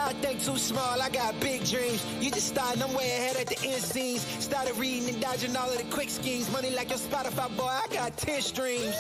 Y'all think too small, I got big dreams. You just starting, I'm way ahead at the end scenes. Started reading and dodging all of the quick schemes. Money like your Spotify, boy, I got 10 streams.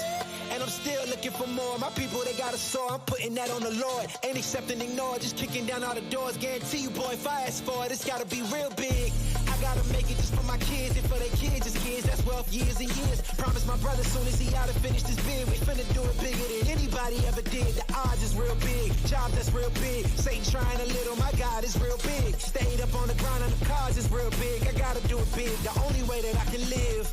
And I'm still looking for more. My people, they got a soar. I'm putting that on the Lord. Ain't accepting, ignore. Just kicking down all the doors. Guarantee you, boy, if I ask for it, it's gotta be real big. I gotta make it just for my kids and for their kids. It's kids, that's wealth, years and years. Promise my brother soon as he out and finish this bid, we finna do it bigger than anybody ever did. The odds is real big. Job that's real big. Satan trying a little, my God is real big. Stayed up on the grind on the cars is real big. I gotta do it big. The only way that I can live.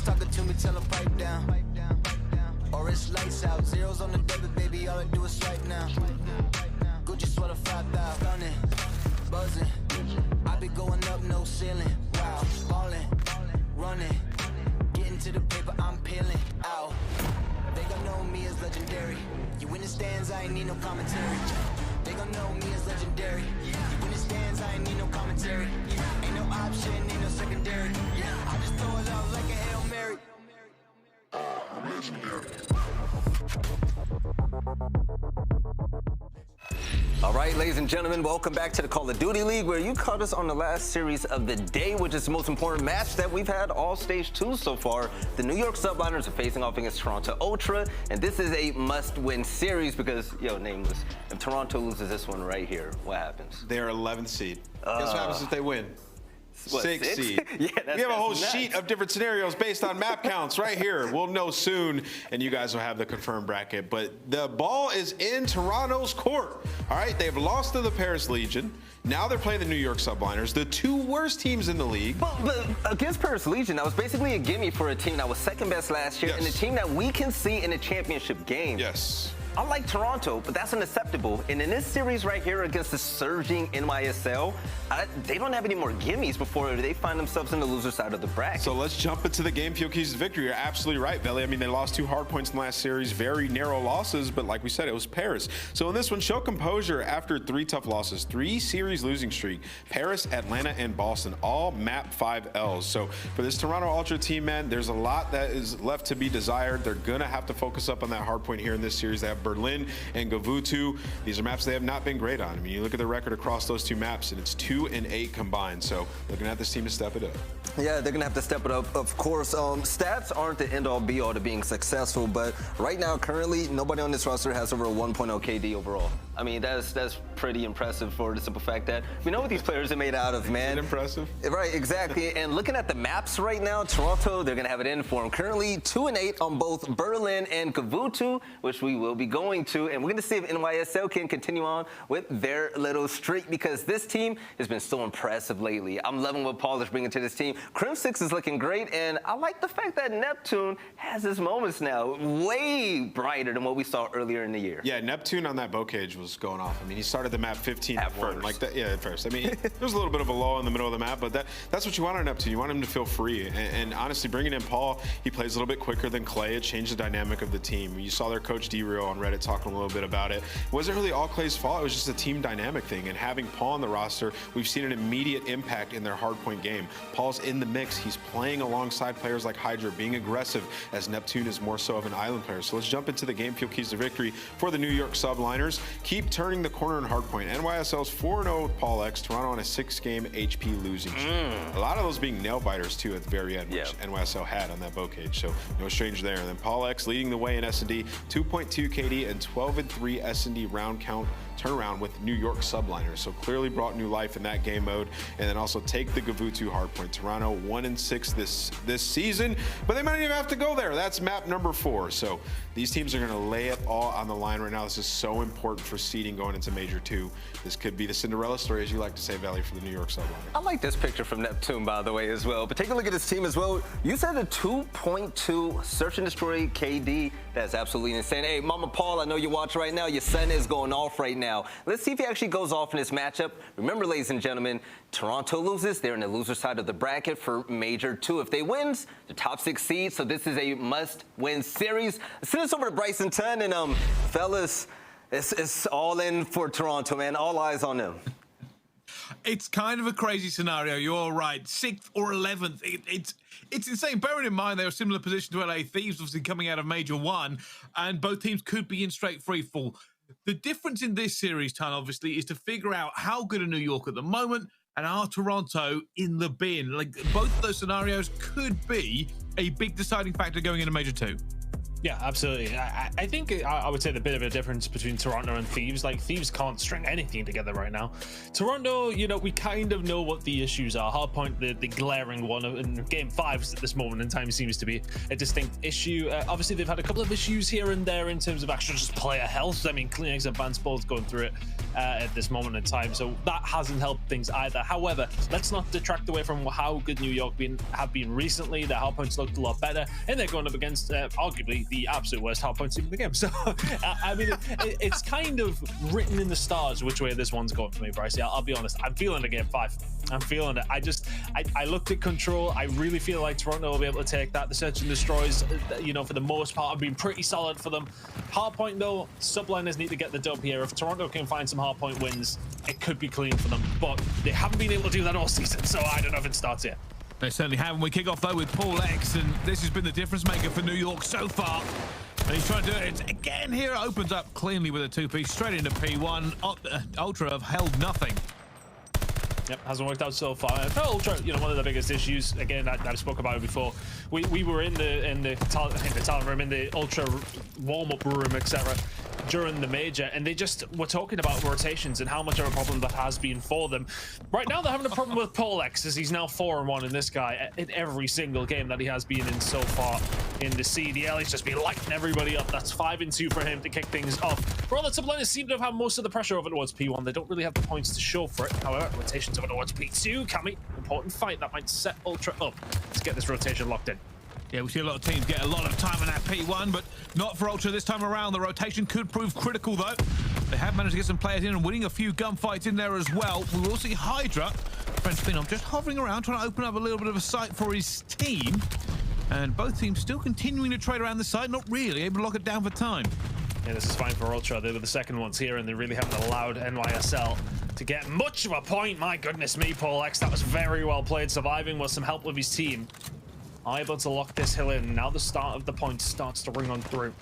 Talking to me, tell them pipe down. Or it's lights out. Zeros on the debit, baby, all I do is swipe now. Gucci sweater 5,000. Gunning, buzzing. I be going up, no ceiling. Wow, ballin', running. Getting to the paper, I'm peeling out. They gon' know me as legendary. You in the stands, I ain't need no commentary. They gon' know me as legendary. You in the stands, I ain't need no commentary. Ain't no option, ain't no secondary. I just throw it out like a Hail Mary. All right, ladies and gentlemen, welcome back to the Call of Duty League, where you caught us on the last series of the day, which is the most important match that we've had all stage 2 so far. The New York Subliners are facing off against Toronto Ultra, and this is a must-win series because, nameless, if Toronto loses this one right here, what happens? They're 11th seed. Guess what happens if they win? What, 6 seed. Yeah, we have a whole sheet of different scenarios based on map counts right here. We'll know soon, and you guys will have the confirmed bracket. But the ball is in Toronto's court. All right, they've lost to the Paris Legion. Now they're playing the New York Subliners, the 2 worst teams in the league. But against Paris Legion, that was basically a gimme for a team that was second best last year, and a team that we can see in a championship game. Yes. I like Toronto, but that's unacceptable. And in this series right here against the surging NYSL, they don't have any more gimmies before they find themselves in the loser side of the bracket. So let's jump into the game fuel keys to victory. You're absolutely right, Belly. I mean, they lost 2 hard points in the last series, very narrow losses, but like we said, it was Paris. So in this one, show composure after 3 tough losses, 3 series losing streak. Paris, Atlanta, and Boston, all map 5 Ls. So for this Toronto Ultra team, man, there's a lot that is left to be desired. They're gonna have to focus up on that hard point here in this series. They have Berlin and Gavutu. These are maps they have not been great on. I mean, you look at the record across those 2 maps, and it's 2 and 8 combined. So they're gonna have this team to step it up. Yeah, they're gonna have to step it up, of course. Stats aren't the end-all be-all to being successful, but right now, currently, nobody on this roster has over a 1.0 KD overall. I mean, that's pretty impressive for the simple fact that we know what these players are made out of, man. Is it impressive? Right, exactly. And looking at the maps right now, Toronto, they're gonna have it in for them. Currently 2 and 8 on both Berlin and Gavutu, which we will be going to, and we're gonna see if NYSL can continue on with their little streak because this team has been so impressive lately. I'm loving what Paul is bringing to this team. Crimsix is looking great, and I like the fact that Neptune has his moments now, way brighter than what we saw earlier in the year. Yeah, Neptune on that bow cage was going off. I mean, he started the map 15 at first. Like that, yeah, at first. I mean, there was a little bit of a lull in the middle of the map, but that's what you want on Neptune. You want him to feel free. And honestly, bringing in Paul, he plays a little bit quicker than Clay. It changed the dynamic of the team. You saw their coach D-Real on Reddit talking a little bit about it. It wasn't really all Clay's fault. It was just a team dynamic thing. And having Paul on the roster, we've seen an immediate impact in their hardpoint game. Paul's in the mix. He's playing alongside players like HyDra, being aggressive, as Neptune is more so of an island player. So let's jump into the game fuel keys to victory for the New York Subliners. Keep turning the corner in hardpoint. NYSL's 4-0 with Paul X. Toronto on a 6-game HP losing streak. A lot of those being nail biters too at the very end, which NYSL had on that bow cage. So no strange there. And then Paul X leading the way in S&D, 2.2 KD and 12-3 S&D round count turnaround with New York Subliners. So clearly brought new life in that game mode. And then also take the Gavutu hardpoint. Toronto 1-6 this season, but they might even have to go there. That's map number 4. So these teams are going to lay it all on the line right now. This is so important for seeding going into Major 2. This could be the Cinderella story, as you like to say, Valley, for the New York Subliners. I like this picture from Neptune, by the way, as well. But take a look at this team as well. You said a 2.2 search and destroy KD. That's absolutely insane. Hey, Mama Paul, I know you watch right now. Your son is going off right now. Let's see if he actually goes off in this matchup. Remember, ladies and gentlemen, Toronto loses. They're in the loser side of the bracket for Major 2. If they wins, the top 6 seed. So this is a must-win series. Let's send this over to Bryson Tunn. And fellas, It's all in for Toronto, man. All eyes on them. It's kind of a crazy scenario. You're right. 6th or 11th. It's insane. Bearing in mind they're a similar position to LA Thieves, obviously coming out of Major 1, and both teams could be in straight free fall. The difference in this series, Tan, obviously, is to figure out how good are New York at the moment and are Toronto in the bin. Like, both of those scenarios could be a big deciding factor going into Major 2. Yeah, absolutely. I think I would say the bit of a difference between Toronto and Thieves, like Thieves can't string anything together right now. Toronto, you know, we kind of know what the issues are. Hardpoint, the glaring one in game 5 at this moment in time seems to be a distinct issue. Obviously, they've had a couple of issues here and there in terms of actual just player health. I mean, CleanX and Bance both going through it at this moment in time, so that hasn't helped things either. However, let's not detract away from how good New York have been recently. Their hardpoints looked a lot better, and they're going up against arguably the absolute worst hardpoint team in the game. So, I mean, it's kind of written in the stars which way this one's going for me, Bryce. Yeah, I'll be honest. I'm feeling it game 5. I'm feeling it. I looked at control. I really feel like Toronto will be able to take that. The search and destroys, you know, for the most part, have been pretty solid for them. Hardpoint, though, Subliners need to get the dub here. If Toronto can find some hardpoint wins, it could be clean for them. But they haven't been able to do that all season, so I don't know if it starts yet. They certainly haven't. We kick off, though, with PaulX, and this has been the difference maker for New York so far. And he's trying to do it again here. It opens up cleanly with a 2-piece straight into P1. Ultra have held nothing. Yep, hasn't worked out so far. For Ultra, you know, one of the biggest issues, again, I've spoke about it before. We were in the talent room, in the Ultra warm-up room, etc. during the major, and they just were talking about rotations and how much of a problem that has been for them. Right now, they're having a problem with PaulX, as he's now 4-1 in this guy in every single game that he has been in so far in the CDL. He's just been lighting everybody up. That's 5-2 for him to kick things off. For all the Subliners seem to have had most of the pressure over towards P1. They don't really have the points to show for it. However, rotations over towards P2. Cammy, important fight that might set Ultra up to get this rotation locked in. Yeah, we see a lot of teams get a lot of time on that P1, but not for Ultra this time around. The rotation could prove critical, though. They have managed to get some players in and winning a few gunfights in there as well. We will see HyDra, Prestinni, just hovering around, trying to open up a little bit of a sight for his team. And both teams still continuing to trade around the side, not really able to lock it down for time. Yeah, this is fine for Ultra. They were the second ones here, and they really haven't allowed NYSL to get much of a point. My goodness me, PaulX, that was very well played, surviving with some help with his team. Able to lock this hill in. Now the start of the point starts to ring on through.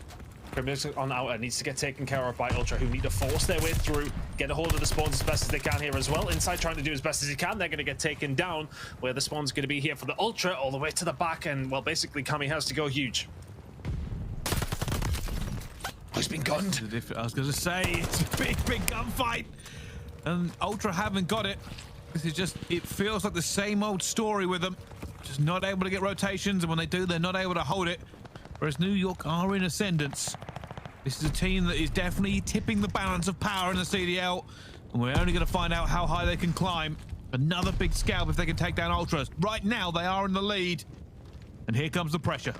Crimsix on outer needs to get taken care of by Ultra, who need to force their way through, get a hold of the spawns as best as they can here as well. Inside trying to do as best as he can. They're going to get taken down, where the spawn's going to be here for the Ultra all the way to the back, and well, basically Cammy has to go huge. Oh, he's been gunned. I was going to say, it's a big gunfight, and Ultra haven't got it. This is just, it feels like the same old story with them. Just not able to get rotations, and when they do, they're not able to hold it. Whereas New York are in ascendance. This is a team that is definitely tipping the balance of power in the CDL, and we're only going to find out how high they can climb. Another big scalp if they can take down Ultras. Right now, they are in the lead, and here comes the pressure.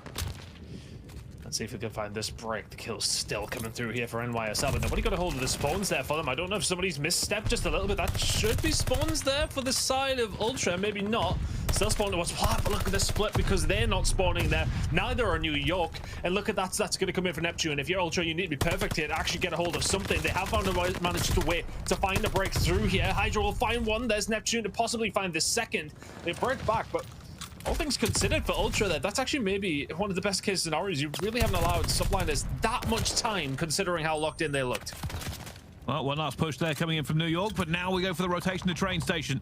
Let's see if we can find this break. The kill's still coming through here for NYSL, but nobody got a hold of the spawns there for them. I don't know if somebody's misstepped just a little bit. That should be spawns there for the side of Ultra, maybe not. Still spawning towards Plat, but look at the split because they're not spawning there. Neither are New York. And look at that, that's going to come in for Neptune. If you're Ultra, you need to be perfect here to actually get a hold of something. They have managed a way to find a breakthrough here. HyDra will find one. There's Neptune to possibly find the second. They break back, but all things considered for Ultra there, that's actually maybe one of the best case scenarios. You really haven't allowed Subliners that much time considering how locked in they looked. Well, one last push there coming in from New York, but now we go for the rotation to train station.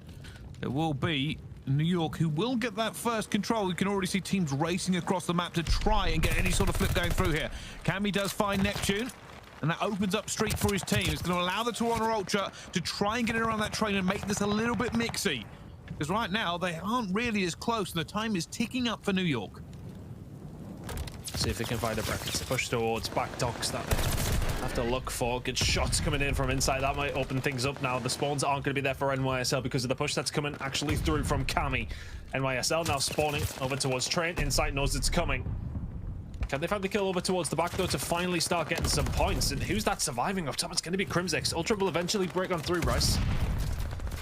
There will be New York who will get that first control. You can already see teams racing across the map to try and get any sort of flip going through here. Cammy does find Neptune, and that opens up street for his team. It's going to allow the Toronto Ultra to try and get it around that train and make this a little bit mixy. Because right now, they aren't really as close, and the time is ticking up for New York. See if they can find a bracket to push towards back docks that they have to look for. Good shots coming in from inside. That might open things up now. The spawns aren't going to be there for NYSL because of the push that's coming actually through from Cammy. NYSL now spawning over towards train. Insight knows it's coming. Can they find the kill over towards the back, though, to finally start getting some points? And who's that surviving up top? It's going to be Crimsix. Ultra will eventually break on through, Bryce.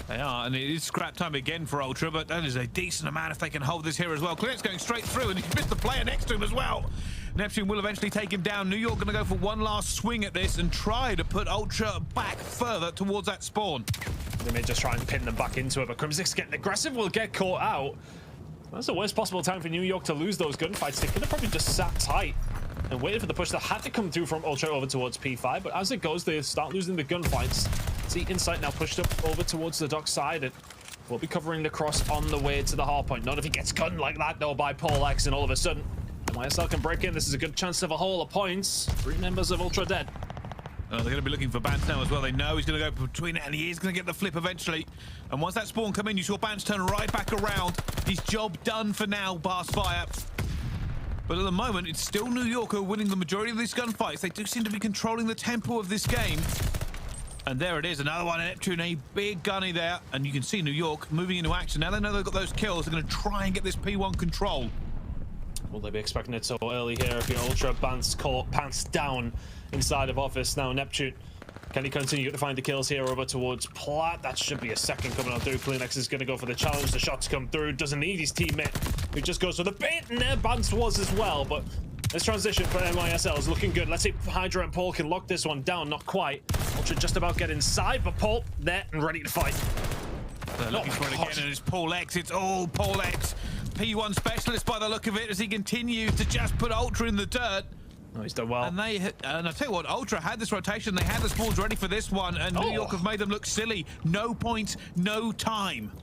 They are, and it is scrap time again for Ultra, but that is a decent amount if they can hold this here as well. CleanX going straight through, and he's missed the player next to him as well. Neptune will eventually take him down. New York going to go for one last swing at this and try to put Ultra back further towards that spawn. They may just try and pin them back into it, but Crimsix getting aggressive will get caught out. That's the worst possible time for New York to lose those gunfights. They could have probably just sat tight and waited for the push that had to come through from Ultra over towards P5, but as it goes, they start losing the gunfights. See Insight now pushed up over towards the dock side, and we'll be covering the cross on the way to the hard point. Not if he gets gunned like that, though, by PaulX, and all of a sudden, YSL can break in. This is a good chance of a haul of points. 3 members of Ultra dead. They're going to be looking for Bance now as well. They know he's going to go between it, and he is going to get the flip eventually. And once that spawn come in, you saw Bance turn right back around. His job done for now, Bars Fire. But at the moment, it's still New York who are winning the majority of these gunfights. They do seem to be controlling the tempo of this game. And there it is, another one, Neptune, a big gunny there. And you can see New York moving into action. Now they know they've got those kills. They're going to try and get this P1 control. Will they be expecting it so early here? If you're Ultra, Bance caught pants down inside of office. Now Neptune, can he continue to find the kills here over towards Plat? That should be a second coming on through. CleanX is going to go for the challenge. The shots come through. Doesn't need his teammate, who just goes for the bait. And there Bance was as well. But this transition for NYSL is looking good. Let's see if HyDra and Paul can lock this one down. Not quite. Ultra just about get inside, but Paul there and ready to fight. They're looking for it again, and it's PaulX. It's all PaulX. P1 specialist by the look of it, as he continues to just put Ultra in the dirt. Oh, he's done well. And I tell you what, Ultra had this rotation. They had the spawns ready for this one, and New York have made them look silly. No points, no time.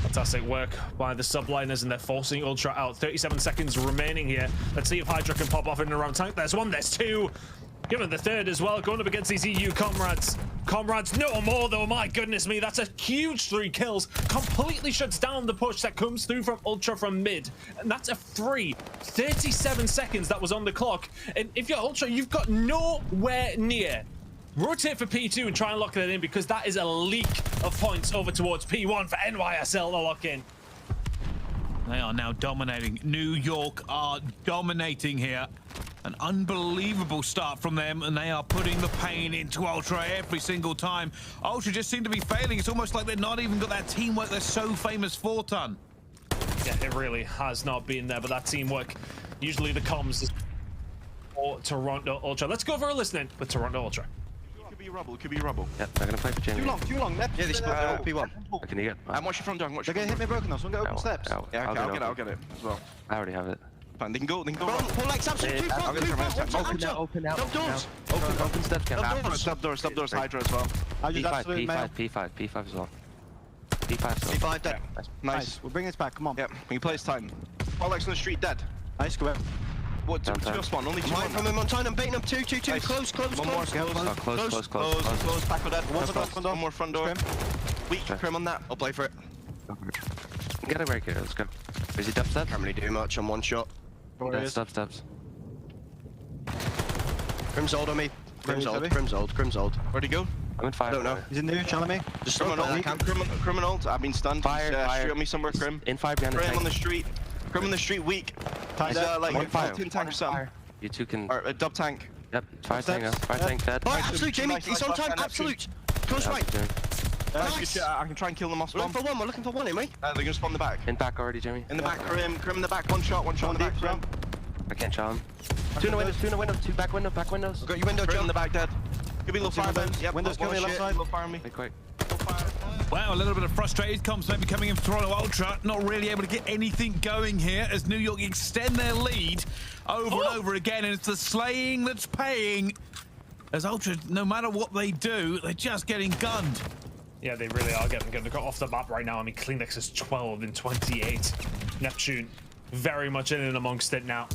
Fantastic work by the Subliners, and they're forcing Ultra out. 37 seconds remaining here. Let's see if HyDra can pop off in and around tank. There's one, there's two. Give him the third as well, going up against these EU comrades. Comrades, no more though, my goodness me, that's a huge 3 kills. Completely shuts down the push that comes through from Ultra from mid. And that's a free 37 seconds that was on the clock. And if you're Ultra, you've got nowhere near. Rotate for P2 and try and lock that in, because that is a leak of points over towards P1 for NYSL to lock in. They are now dominating. New York are dominating here. An unbelievable start from them, and they are putting the pain into Ultra every single time. Ultra just seem to be failing. It's almost like they're not even got that teamwork they're so famous for, Ton. Yeah, it really has not been there, but that teamwork, usually the comms is for Toronto Ultra. Let's go for a listening with Toronto Ultra. Could be rubble, could be rubble. Yep, they're gonna play for Jamie. Too long, Nep. Yeah, they split P1. Can you get? Watch your front door, watch They're your gonna front hit me broken now, so I'm gonna open steps. Yeah, okay, I'll get it as well. I already have it. Fine, they can go. PaulX, absolutely, two front, Open out. Jump doors. Open steps, Cam. Stop doors, HyDra as well. P5 as well. P5 dead. Nice. We'll bring this back, come on. Yep, we play his time. PaulX on the street, dead. Nice, go out. What, two spawn, only two Mine from him on time, I'm baiting him, two. Nice. Close. One more, Close. Back with that. One One more front door. Weak, Crim on that. I'll play for it. Get a break here, let's go. Is he dubstep? Can't really do much on one shot. Steps. Crim's old on me. Crim's old. Where'd he go? I'm in fire. I don't know. He's in there, challenge me. Just Criminal. I've been stunned. Fire. Shoot on me somewhere, Crim. In fire behind the Crim on the tank. street. Crim on the street, weak. He's like One fire. tin tank or something. You two can. Or a dub tank. Yep, fire tank dead. Oh, absolute, Jamie. Nice, He's on nice, time, nice, absolute. Close right. Nice. I can try and kill them off spawn. We're looking for one, ain't we? They're gonna spawn the back. In back already, Jamie. In the back, Crim in the back. One shot in the back, Crim. I can't shot him. Two in the window, two back windows. Got your window, Crim in jump. the back, dead. Could be a little fire bounce. Yep, Windows coming left side. Little fire on me. Hey, quick. Wow, a little bit of frustrated comms maybe coming in from Toronto Ultra. Not really able to get anything going here as New York extend their lead over and over again, and it's the slaying that's paying. As Ultra, no matter what they do, they're just getting gunned. Yeah, they really are getting good. They got off the map right now. I mean, CleanX is 12 in 28. Neptune very much in and amongst it now.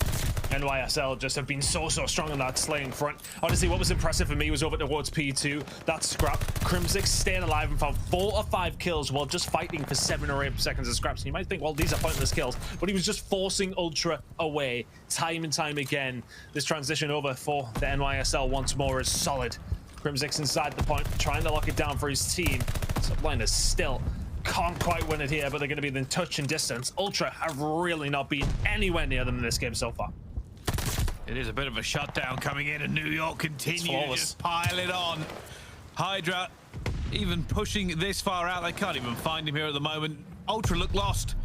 NYSL just have been so strong on that slaying front. Honestly, what was impressive for me was over towards P2. That scrap, Crimsix staying alive and found 4 or 5 kills while just fighting for 7 or 8 seconds of scraps. And you might think, well, these are pointless kills, but he was just forcing Ultra away time and time again. This transition over for the NYSL once more is solid. Crimsix inside the point, trying to lock it down for his team. Subliners still can't quite win it here, but they're going to be within touch and distance. Ultra have really not been anywhere near them in this game so far. It is a bit of a shutdown coming in, and New York continue to just pile it on. HyDra even pushing this far out. They can't even find him here at the moment. Ultra look lost.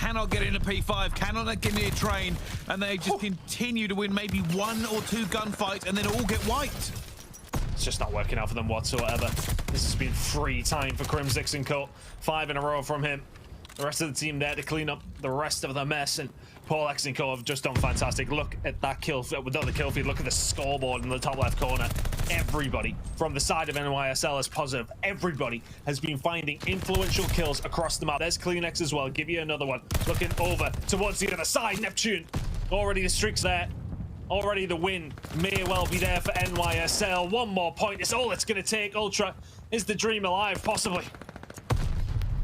cannot get into P5, cannot get near train, and they just continue to win maybe 1 or 2 gunfights and then all get wiped. It's just not working out for them whatsoever. This has been free time for Crimsix and Co. 5 in a row from him. The rest of the team there to clean up the rest of the mess, and Paul X and Co have just done fantastic. Look at that kill, without the kill feed, look at the scoreboard in the top left corner. Everybody from the side of NYSL is positive. Everybody has been finding influential kills across the map. There's CleanX as well, give you another one. Looking over towards the other side, Neptune. Already the streak's there. Already the win may well be there for NYSL. One more point is all it's going to take. Ultra, is the dream alive, possibly?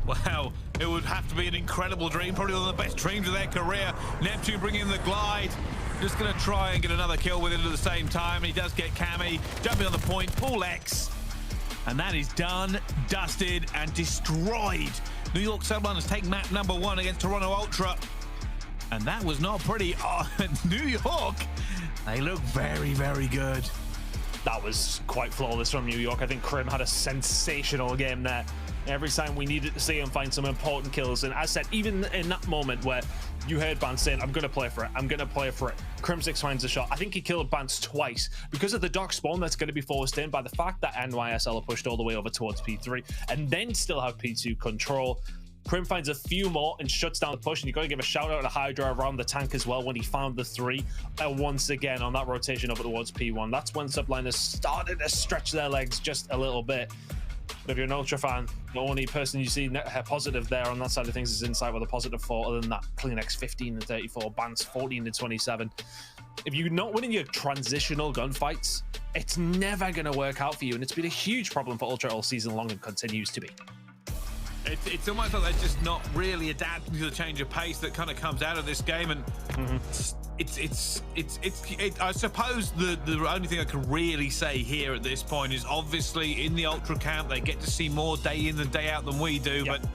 Wow, it would have to be an incredible dream, probably one of the best dreams of their career. Neptune bringing in the glide, just going to try and get another kill with it at the same time. He does get Cammy, jumping on the point, Paul X. And that is done, dusted, and destroyed. New York Subliners take map number 1 against Toronto Ultra. And that was not pretty. Oh, New York, they look very, very good. That was quite flawless from New York. I think Crim had a sensational game there. Every time we needed to see him find some important kills. And as I said, even in that moment where you heard Bance saying, I'm going to play for it, I'm going to play for it, Crimsix finds a shot. I think he killed Bance twice because of the dark spawn that's going to be forced in by the fact that NYSL are pushed all the way over towards P3 and then still have P2 control. Crim finds a few more and shuts down the push, and you got to give a shout out to HyDra around the tank as well when he found the 3 once again on that rotation over towards P1. That's when Subliners started to stretch their legs just a little bit. But if you're an Ultra fan, the only person you see positive there on that side of things is Insight with a positive 4. Other than that, CleanX 15 and 34, Bance 14 and 27. If you're not winning your transitional gunfights, it's never going to work out for you, and it's been a huge problem for Ultra all season long and continues to be. It's almost like they're just not really adapting to the change of pace that kind of comes out of this game, and I suppose the only thing I can really say here at this point is obviously in the Ultra camp they get to see more day in and day out than we do, but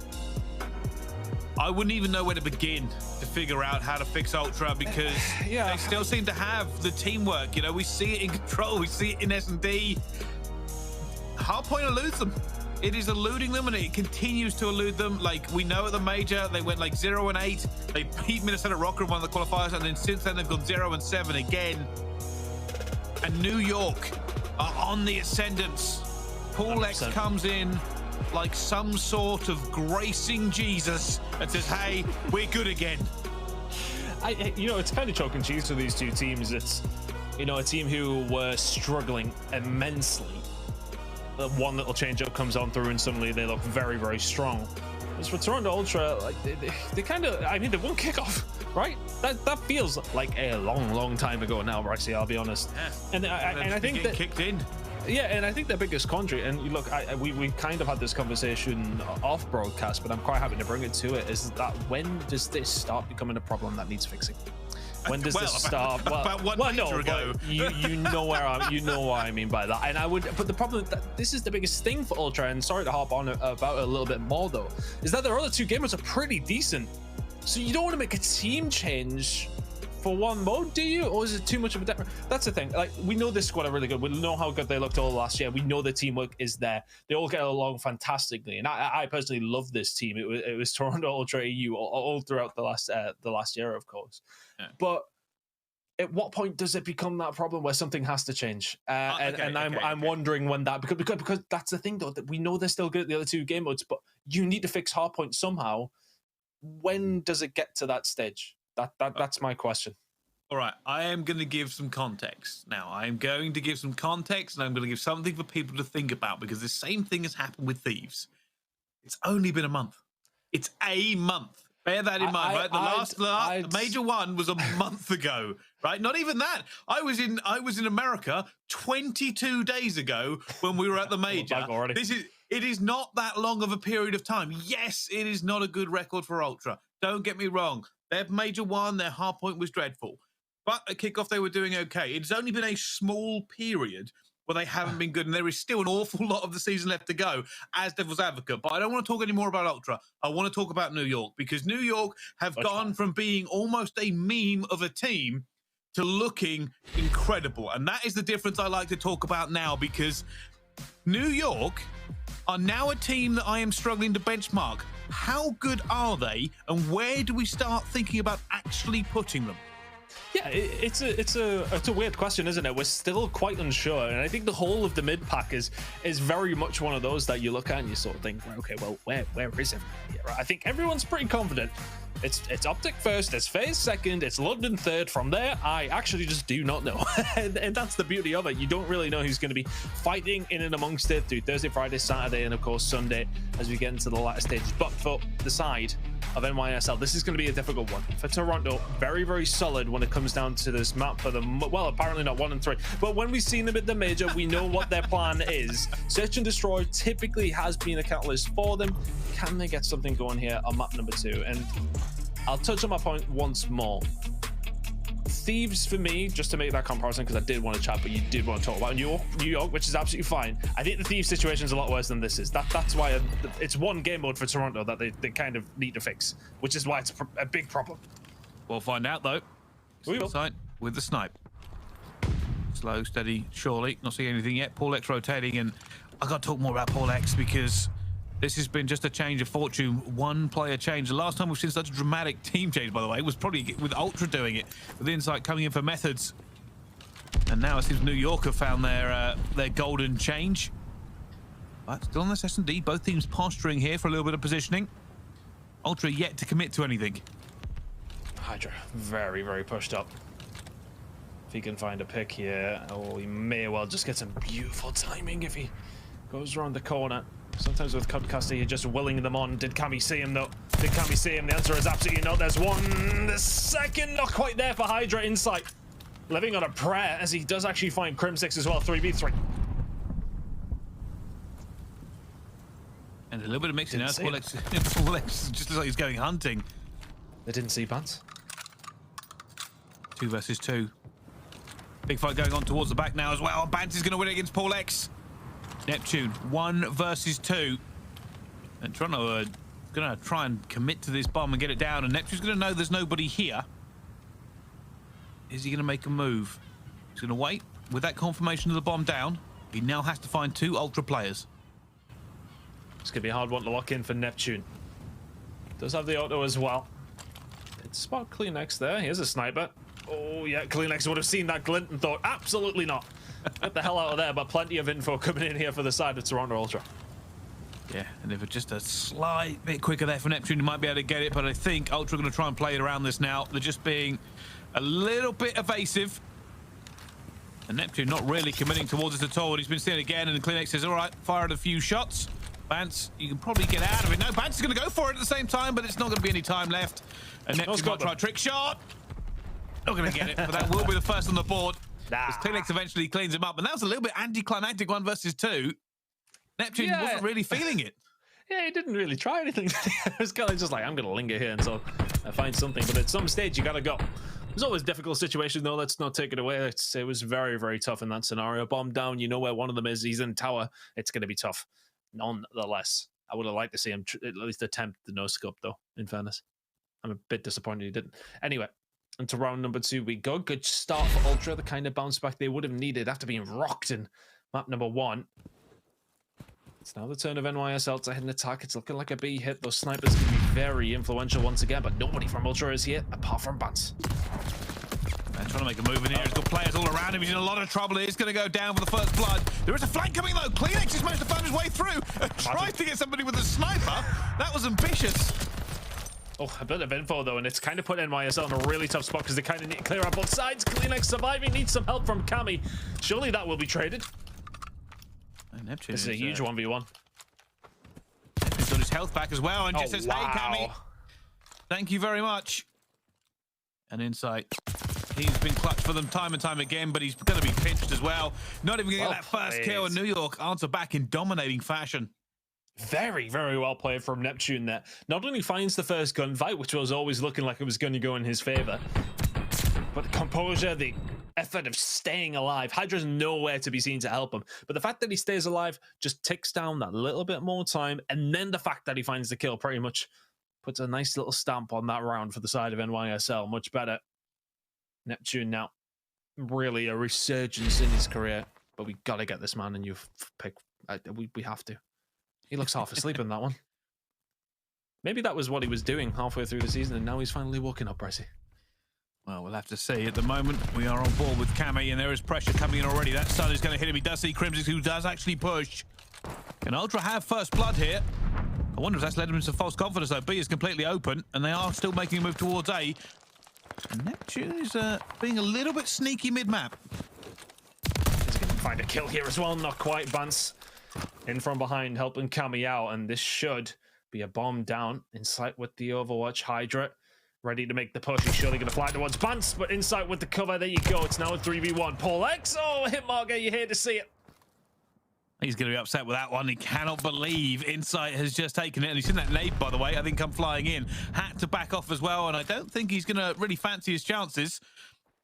I wouldn't even know where to begin to figure out how to fix Ultra because they still seem to have the teamwork. You know, we see it in Control, we see it in S&D. Hardpoint eludes them. It is eluding them, and it continues to elude them. Like, we know at the major, they went like 0-8. They beat Minnesota Røkkr in one of the qualifiers, and then since then, they've gone 0-7 again. And New York are on the ascendance. Paul X comes in like some sort of gracing Jesus and says, hey, we're good again. You know, it's kind of chalk and cheese for these two teams. It's, you know, a team who were struggling immensely. One little change up comes on through and suddenly they look very, very strong. As for Toronto Ultra, like they kind of, I mean, they won kickoff, right? That feels like a long time ago now, Brycey, I'll be honest. And I think that kicked in. Yeah, and I think their biggest country, and look, we kind of had this conversation off broadcast, but I'm quite happy to bring it to it, is that when does this start becoming a problem that needs fixing? When does this start? About one major ago. You know what I mean by that. And I would, but the problem that this is the biggest thing for Ultra, and sorry to hop on about it a little bit more though, is that their other 2 gamers are pretty decent. So you don't want to make a team change for one mode, do you? Or is it too much of a difference? That's the thing. Like, we know this squad are really good. We know how good they looked all last year. We know the teamwork is there. They all get along fantastically, and I personally love this team. It was Toronto Ultra EU all throughout the last year, of course. Yeah. But at what point does it become that problem where something has to change? I'm wondering when that, because that's the thing though, that we know they're still good at the other 2 game modes, but you need to fix hardpoint somehow. When does it get to that stage? That's my question. All right, I am going to give some context. Now, I am going to give some context, and I'm going to give something for people to think about, because the same thing has happened with Thieves. It's only been a month. It's a month. Bear that in mind, right? The last major one was a month ago, right? Not even that. I was in America 22 days ago when we were at the major. It is not that long of a period of time. Yes, it is not a good record for Ultra. Don't get me wrong. Their major one, their hardpoint was dreadful. But at kickoff, they were doing okay. It's only been a small period where they haven't been good, and there is still an awful lot of the season left to go as Devil's Advocate. But I don't want to talk any more about Ultra. I want to talk about New York, because New York have gone from being almost a meme of a team to looking incredible. And that is the difference I like to talk about now, because New York are now a team that I am struggling to benchmark. How good are they, and where do we start thinking about actually putting them? Yeah, it's a weird question, isn't it? We're still quite unsure, and I think the whole of the mid pack is very much one of those that you look at and you sort of think, right, okay, well, where is everyone here? Right? I think everyone's pretty confident. It's OpTic first, it's FaZe second, it's London third. From there, I actually just do not know. and that's the beauty of it. You don't really know who's going to be fighting in and amongst it through Thursday, Friday, Saturday, and of course Sunday as we get into the latter stages. But for the side of NYSL, this is going to be a difficult one. For Toronto, very, very solid when it comes down to this map for them. Well, apparently not 1 and 3, but when we've seen them at the major, we know what their plan is. Search and destroy typically has been a catalyst for them. Can they get something going here on map number 2? And I'll touch on my point once more. Thieves for me, just to make that comparison, because I did want to chat, but you did want to talk about New York, which is absolutely fine. I think the Thieves situation is a lot worse than this is. That's why it's one game mode for Toronto that they kind of need to fix, which is why it's a big problem. We'll find out though. We will. Sight with the snipe. Slow, steady, surely. Not seeing anything yet. PaulX rotating, and I got to talk more about PaulX because this has been just a change of fortune, one player change. The last time we've seen such a dramatic team change, by the way, was probably with Ultra doing it, with Insight coming in for Methodz. And now it seems New York have found their golden change. But still on this S&D, both teams posturing here for a little bit of positioning. Ultra yet to commit to anything. HyDra, very, very pushed up. If he can find a pick here, oh, he may well just get some beautiful timing if he goes around the corner. Sometimes with Cubcaster, you're just willing them on. Did Cammy see him, though? Did Cammy see him? The answer is absolutely not. There's one. The second, not quite there for HyDra. Insight living on a prayer as he does actually find Crimsix as well. 3v3. And a little bit of mixing now. PaulX just looks like he's going hunting. They didn't see Bance. 2 versus 2. Big fight going on towards the back now as well. Bance is going to win it against PaulX. Neptune, 1 versus 2. And Toronto are going to try and commit to this bomb and get it down. And Neptune's going to know there's nobody here. Is he going to make a move? He's going to wait. With that confirmation of the bomb down, he now has to find 2 Ultra players. It's going to be a hard one to lock in for Neptune. Does have the auto as well. It's spot CleanX there. Here's a sniper. Oh, yeah, CleanX would have seen that glint and thought, absolutely not. Get the hell out of there, but plenty of info coming in here for the side of Toronto Ultra. Yeah, and if it's just a slight bit quicker there for Neptune, you might be able to get it, but I think Ultra are going to try and play it around this now. They're just being a little bit evasive. And Neptune not really committing towards it at all. He's been seen again, and CleanX says, all right, fired a few shots. Bance, you can probably get out of it. No, Bance is going to go for it at the same time, but it's not going to be any time left. And Neptune might try a trick shot. Not going to get it, but that will be the first on the board. As CleanX eventually cleans him up. And that was a little bit anticlimactic 1 versus 2. Neptune wasn't really feeling it. Yeah, he didn't really try anything. It was kind of just like, I'm going to linger here until I find something. But at some stage, you got to go. There's always a difficult situation, though. Let's not take it away. It was very, very tough in that scenario. Bomb down, you know where one of them is. He's in tower. It's going to be tough. Nonetheless, I would have liked to see him at least attempt the no-scope, though, in fairness. I'm a bit disappointed he didn't. Anyway, into round number 2 we go. Good start for Ultra, the kind of bounce back they would have needed after being rocked in map number 1. It's now the turn of NYSL to hit an attack. It's looking like a B hit. Those snipers can be very influential once again, but nobody from Ultra is here apart from Bance. And trying to make a move in here. He's got players all around him. He's in a lot of trouble. He's going to go down for the first blood. There is a flank coming though. CleanX has managed to find his way through. Tried to get somebody with a sniper. That was ambitious. Oh, a bit of info though, and it's kind of put NYSL in a really tough spot because they kind of need to clear out both sides. CleanX surviving, needs some help from Cammy. Surely that will be traded. Neptune this is a huge 1v1. Neptune's got his health back as well and just says, hey, Cammy. Thank you very much. And Insight. He's been clutch for them time and time again, but he's going to be pinched as well. Not even going to get that first kill, and New York answer back in dominating fashion. Very, very well played from Neptune there. Not only finds the first gunfight, which was always looking like it was going to go in his favor, but the composure, the effort of staying alive. HyDra's nowhere to be seen to help him. But the fact that he stays alive just ticks down that little bit more time. And then the fact that he finds the kill pretty much puts a nice little stamp on that round for the side of NYSL. Much better. Neptune now really a resurgence in his career. But we got to get this man a new pick. We have to. He looks half asleep in that one. Maybe that was what he was doing halfway through the season, and now he's finally woken up, Pricey. Well, we'll have to see. At the moment, we are on board with Cammy, and there is pressure coming in already. That stun is going to hit him. He does see Crimsix, who does actually push. Can Ultra have first blood here? I wonder if that's led him to false confidence, though. B is completely open, and they are still making a move towards A. And Neptune is being a little bit sneaky mid-map. He's going to find a kill here as well. Not quite. Bance in from behind, helping Cammy out, and this should be a bomb down in sight with the Overwatch. HyDra ready to make the push. He's surely going to fly towards Bance, but inside with the cover. There you go. It's now a 3v1. PoleX. Oh, hit marker. You hate to see it. He's going to be upset with that one. He cannot believe Insight has just taken it. And he's seen that nade, by the way, I think come flying in. Had to back off as well, and I don't think he's going to really fancy his chances.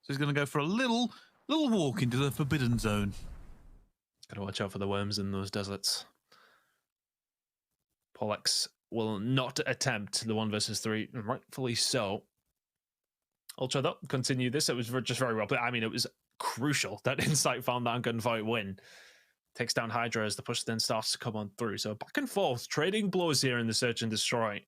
So he's going to go for a little walk into the forbidden zone. Got to watch out for the worms in those deserts. PoleX will not attempt the 1 versus 3, and rightfully so. Ultra, though, continue this. It was just very well played. I mean, it was crucial that Insight found that gunfight win. Takes down HyDra as the push then starts to come on through. So back and forth, trading blows here in the search and destroy.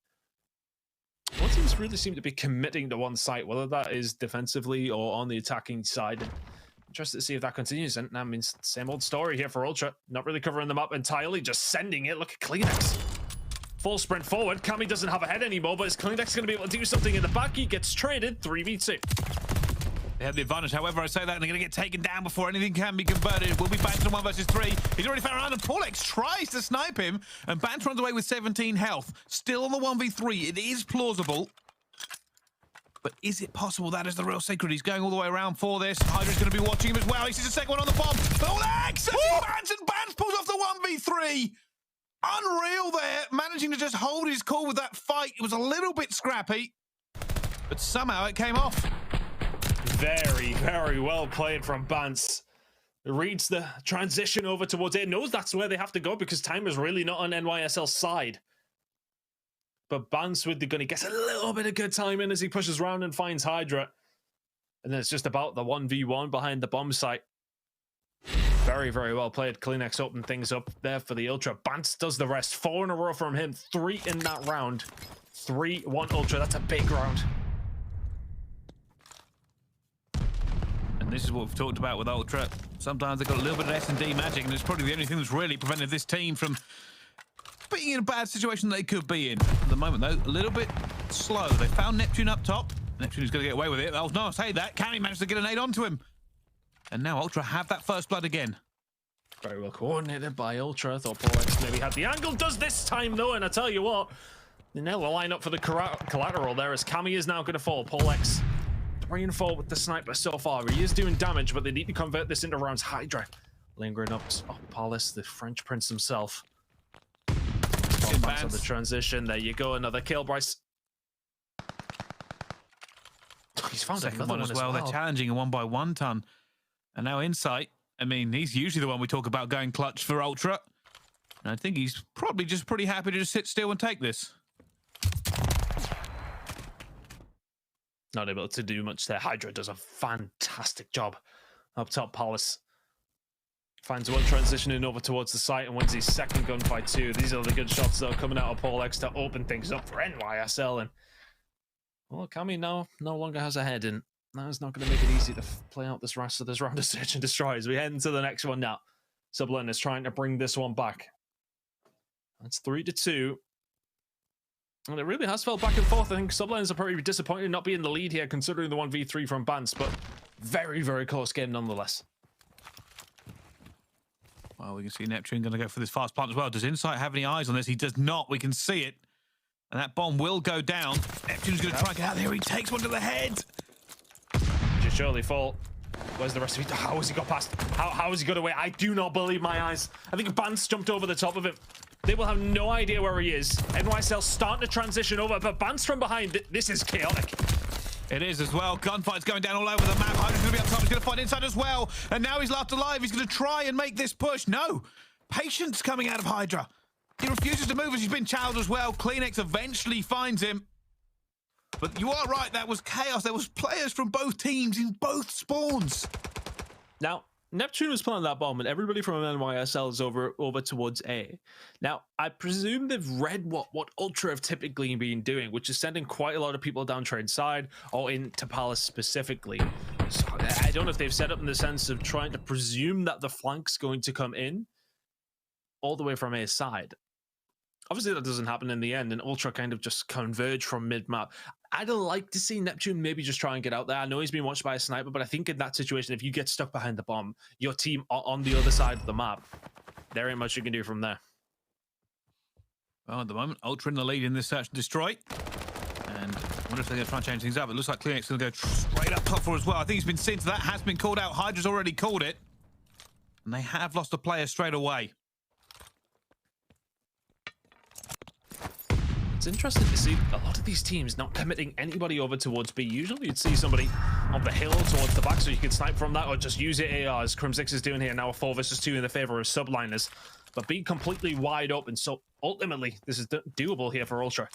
Both teams really seem to be committing to one site, whether that is defensively or on the attacking side. Interested to see if that continues. And that means same old story here for Ultra. Not really covering them up entirely, just sending it. Look at CleanX. Full sprint forward. Cammy doesn't have a head anymore, but is CleanX going to be able to do something in the back? He gets traded 3v2. They have the advantage, however, I say that, and they're going to get taken down before anything can be converted. We'll be back to 1 versus 3. He's already found around, and PoleX tries to snipe him, and Bance runs away with 17 health. Still on the 1v3. It is plausible. But is it possible? That is the real secret. He's going all the way around for this. HyDra's going to be watching him as well. He sees a second one on the bomb. PoleX! Bance, and Bance pulls off the 1v3. Unreal there, managing to just hold his cool with that fight. It was a little bit scrappy, but somehow it came off. Very, very well played from Bance. Reads the transition over towards it. Knows that's where they have to go because time is really not on NYSL's side. But Bance with the gun, he gets a little bit of good time in as he pushes around and finds HyDra. And then it's just about the 1v1 behind the bomb site. Very, very well played. CleanX opened things up there for the Ultra. Bance does the rest. 4 in a row from him. 3 in that round. 3-1 Ultra. That's a big round. And this is what we've talked about with Ultra. Sometimes they've got a little bit of S&D magic, and it's probably the only thing that's really prevented this team from being in a bad situation they could be in. At the moment, though, a little bit slow. They found Neptune up top. Neptune's going to get away with it. That was nice. Hey, that Cammy managed to get a nade onto him. And now Ultra have that first blood again. Very well coordinated by Ultra. Thought PoleX maybe had the angle. Does this time, though, and I tell you what, they nail the line up for the collateral there as Cammy is now going to fall. PoleX 3 and 4 with the sniper so far. He is doing damage, but they need to convert this into rounds. HyDra lingering up. Oh, Paulus, the French prince himself. On the transition. There you go. Another kill, Bryce. He's found second another one as well. They're challenging a 1x1 ton. And now Insight, I mean, he's usually the one we talk about going clutch for Ultra. And I think he's probably just pretty happy to just sit still and take this. Not able to do much there. HyDra does a fantastic job up top. Paulus finds one transitioning over towards the site and wins his second gunfight too. These are the good shots though coming out of PoleX to open things up for NYSL. And well, Cammy now no longer has a head, and that is not going to make it easy to play out this rest of this round of search and destroy as we head into the next one now. Subliners trying to bring this one back. That's 3-2. And it really has felt back and forth. I think Subliners are probably disappointed not being in the lead here, considering the 1v3 from Bance, but very, very close game nonetheless. Well, we can see Neptune going to go for this fast plant as well. Does Insight have any eyes on this? He does not. We can see it. And that bomb will go down. Neptune's going to try and get out there. He takes one to the head. Just surely fall. Where's the rest of it? How has he got past? How has he got away? I do not believe my eyes. I think Bance jumped over the top of him. They will have no idea where he is. NYSL starting to transition over, but Bance from behind. This is chaotic. It is as well. Gunfight's going down all over the map. HyDra's going to be up top. He's going to find Inside as well. And now he's left alive. He's going to try and make this push. No. Patience coming out of HyDra. He refuses to move as he's been chowed as well. CleanX eventually finds him. But you are right. That was chaos. There was players from both teams in both spawns. Now, Neptune was playing that bomb, and everybody from NYSL is over towards A. Now, I presume they've read what Ultra have typically been doing, which is sending quite a lot of people down trade side or into Palace specifically. So I don't know if they've set up in the sense of trying to presume that the flank's going to come in all the way from A side. Obviously, that doesn't happen in the end, and Ultra kind of just converge from mid-map. I'd like to see Neptune maybe just try and get out there. I know he's been watched by a sniper, but I think in that situation, if you get stuck behind the bomb, your team on the other side of the map, there ain't much you can do from there. Well, at the moment, Ultra in the lead in this search and destroy. And I wonder if they're going to try and change things up. It looks like CleanX is going to go straight up top for as well. I think he's been seen to that, has been called out. HyDra's already called it. And they have lost a player straight away. It's interesting to see a lot of these teams not committing anybody over towards B. Usually you'd see somebody on the hill towards the back so you could snipe from that, or just use it AR as Crimsix is doing here now, a 4 versus 2 in the favor of Subliners. But B completely wide open, so ultimately this is doable here for Ultra.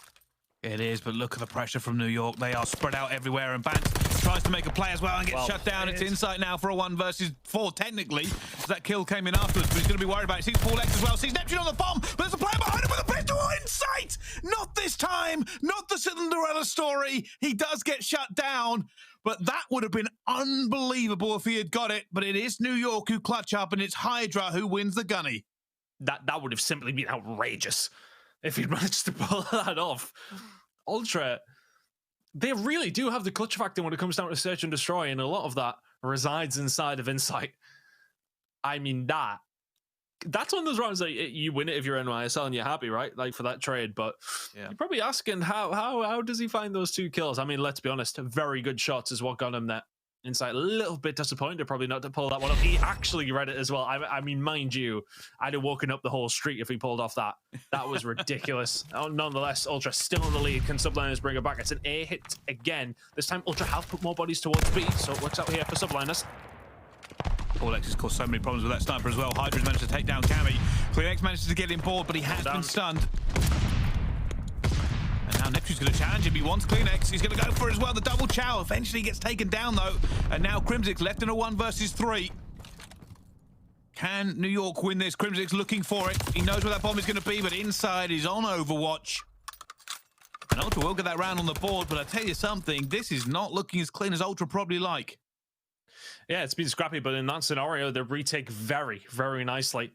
It is, but look at the pressure from New York. They are spread out everywhere, and Bance tries to make a play as well and gets shut down. It's Insight now for a 1 versus 4, technically. That kill came in afterwards, but he's going to be worried about it. Sees Paul X as well, sees Neptune on the bomb, but there's a player behind him with a pistol. Insight! Not this time, not the Cinderella story. He does get shut down, but that would have been unbelievable if he had got it. But it is New York who clutch up, and it's HyDra who wins the gunny. That would have simply been outrageous if he'd managed to pull that off. Ultra, they really do have the clutch factor when it comes down to search and destroy, and a lot of that resides inside of Insight. I mean, that's one of those rounds that you win it if you're NYSL and you're happy, right? Like for that trade, but yeah. You're probably asking how does he find those 2 kills? I mean, let's be honest, very good shots is what got him there. Insight a little bit disappointed probably not to pull that one up. He actually read it as well. I mean, mind you, I'd have woken up the whole street if he pulled off that. That was ridiculous. Nonetheless, Ultra still in the lead. Can Subliners bring it back? It's an A hit again. This time, Ultra have put more bodies towards B, so it works out here for Subliners. Paul X has caused so many problems with that sniper as well. HyDra's managed to take down Cammy. CleanX manages to get him board, but he has been stunned. Now Neptune's going to challenge him. He wants CleanX. He's going to go for it as well. The double chow eventually gets taken down, though. And now Crimsix left in a 1 versus 3. Can New York win this? Crimsix looking for it. He knows where that bomb is going to be, but inside is on Overwatch. And Ultra will get that round on the board, but I tell you something, this is not looking as clean as Ultra probably like. Yeah, it's been scrappy, but in that scenario, they retake very, very nicely.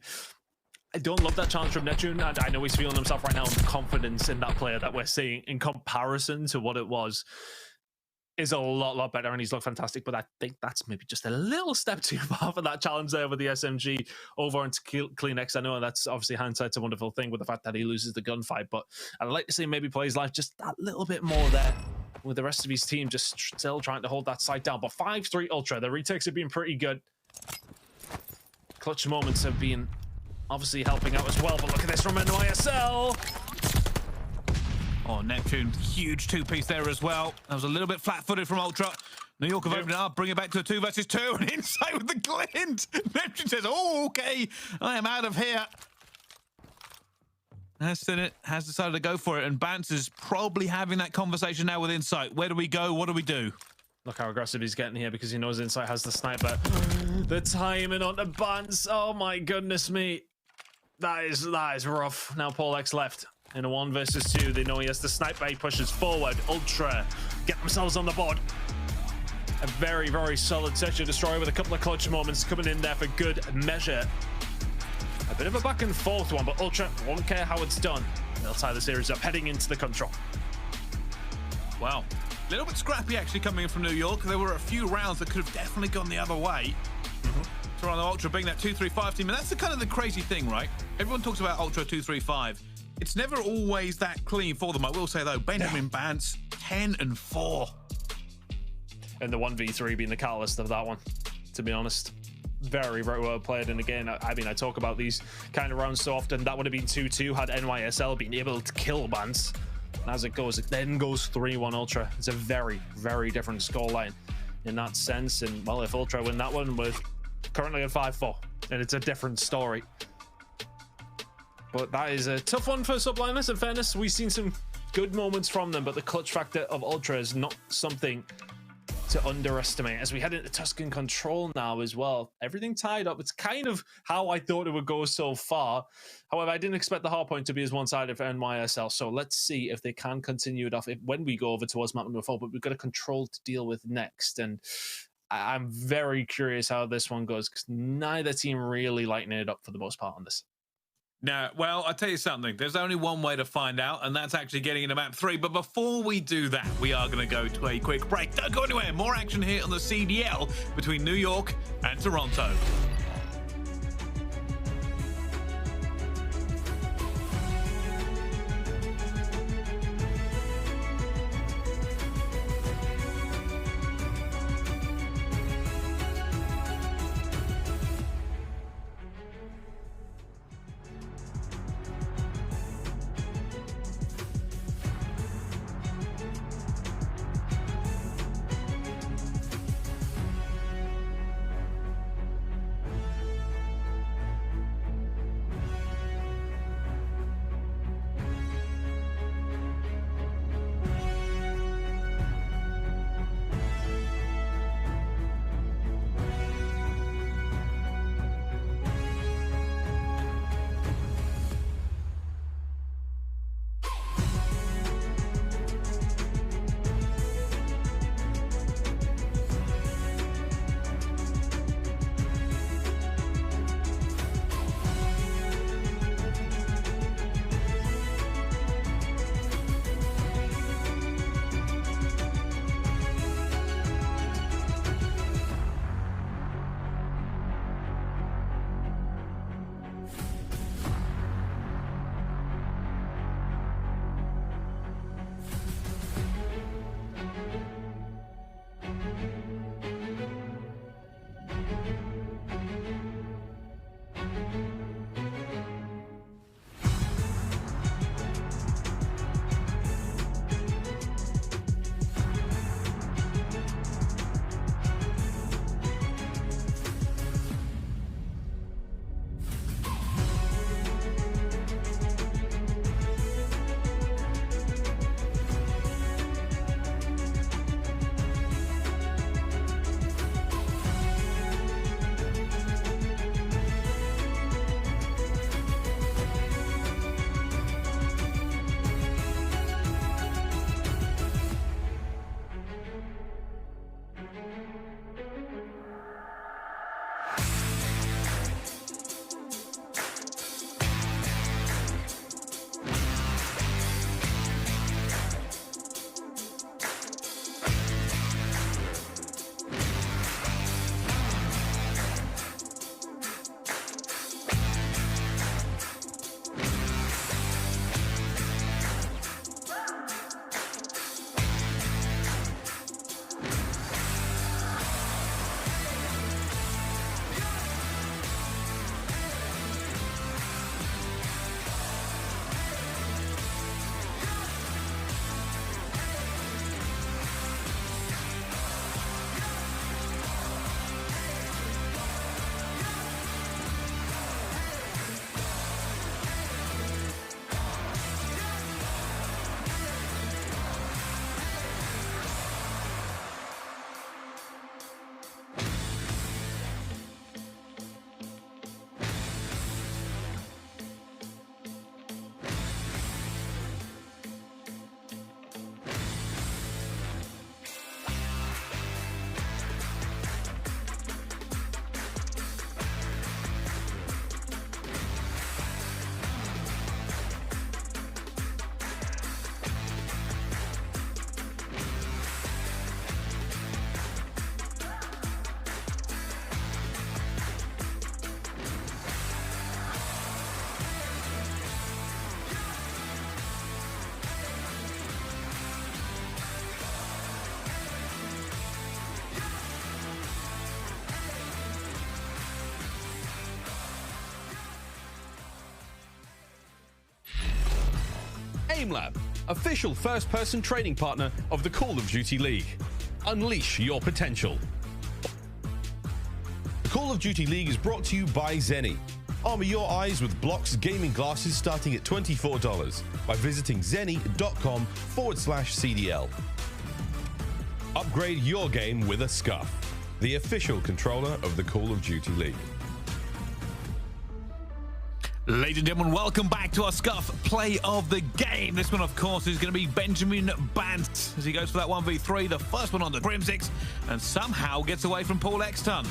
I don't love that challenge from Neptune, and I know he's feeling himself right now, and the confidence in that player that we're seeing in comparison to what it was is a lot better, and he's looked fantastic, but I think that's maybe just a little step too far for that challenge there with the SMG over into CleanX. I know that's obviously hindsight's a wonderful thing with the fact that he loses the gunfight, but I'd like to see maybe play his life just that little bit more there, with the rest of his team just still trying to hold that site down. But 5-3 Ultra, the retakes have been pretty good. Clutch moments have been obviously helping out as well, but look at this from NYSL. Oh, Neptune, huge 2-piece there as well. That was a little bit flat-footed from Ultra. New York have opened it up, bring it back to a 2 versus 2, and Insight with the glint. Neptune says, oh, okay, I am out of here. Has decided to go for it, and Bance is probably having that conversation now with Insight. Where do we go? What do we do? Look how aggressive he's getting here because he knows Insight has the sniper. The timing on the Bance. Oh my goodness me. That is rough. Now Paul X left in a 1 versus 2. They know he has the sniper. He pushes forward. Ultra get themselves on the board. A very, very solid search and destroy with a couple of clutch moments coming in there for good measure. A bit of a back and forth one, but Ultra won't care how it's done. They'll tie the series up heading into the control. Wow. A little bit scrappy actually coming in from New York. There were a few rounds that could have definitely gone the other way. Toronto Ultra being that 2-3-5 team, and that's the kind of the crazy thing, right? Everyone talks about Ultra 2-3-5. It's never always that clean for them. I will say though, Benjamin Bance 10-4, and the 1v3 being the catalyst of that one. To be honest, very, very well played. And again, I mean, I talk about these kind of rounds so often. That would have been 2-2 had NYSL been able to kill Bance. As it goes, it then goes 3-1 Ultra. It's a very, very different scoreline in that sense. And well, if Ultra win that one, we're currently at 5-4, and it's a different story. But that is a tough one for Subliners. In fairness, we've seen some good moments from them, but the clutch factor of Ultra is not something to underestimate as we head into Tuscan Control now as well. Everything tied up. It's kind of how I thought it would go so far. However, I didn't expect the hardpoint to be as one-sided for NYSL. So let's see if they can continue it off when we go over towards map number 4. But we've got a Control to deal with next. And I'm very curious how this one goes because neither team really lighting it up for the most part on this. Now, well, I'll tell you something. There's only one way to find out, and that's actually getting into map 3. But before we do that, we are going to go to a quick break. Don't go anywhere. More action here on the CDL between New York and Toronto. AimLab, official first-person training partner of the Call of Duty League. Unleash your potential. The Call of Duty League is brought to you by Zenni. Armor your eyes with Block's gaming glasses starting at $24 by visiting zenni.com/CDL. Upgrade your game with a Scuff, the official controller of the Call of Duty League. Ladies and gentlemen, welcome back to our Scuff play of the game. This one, of course, is going to be Benjamin Bance as he goes for that 1v3, the first one on the Crimsix, and somehow gets away from Paul Exton.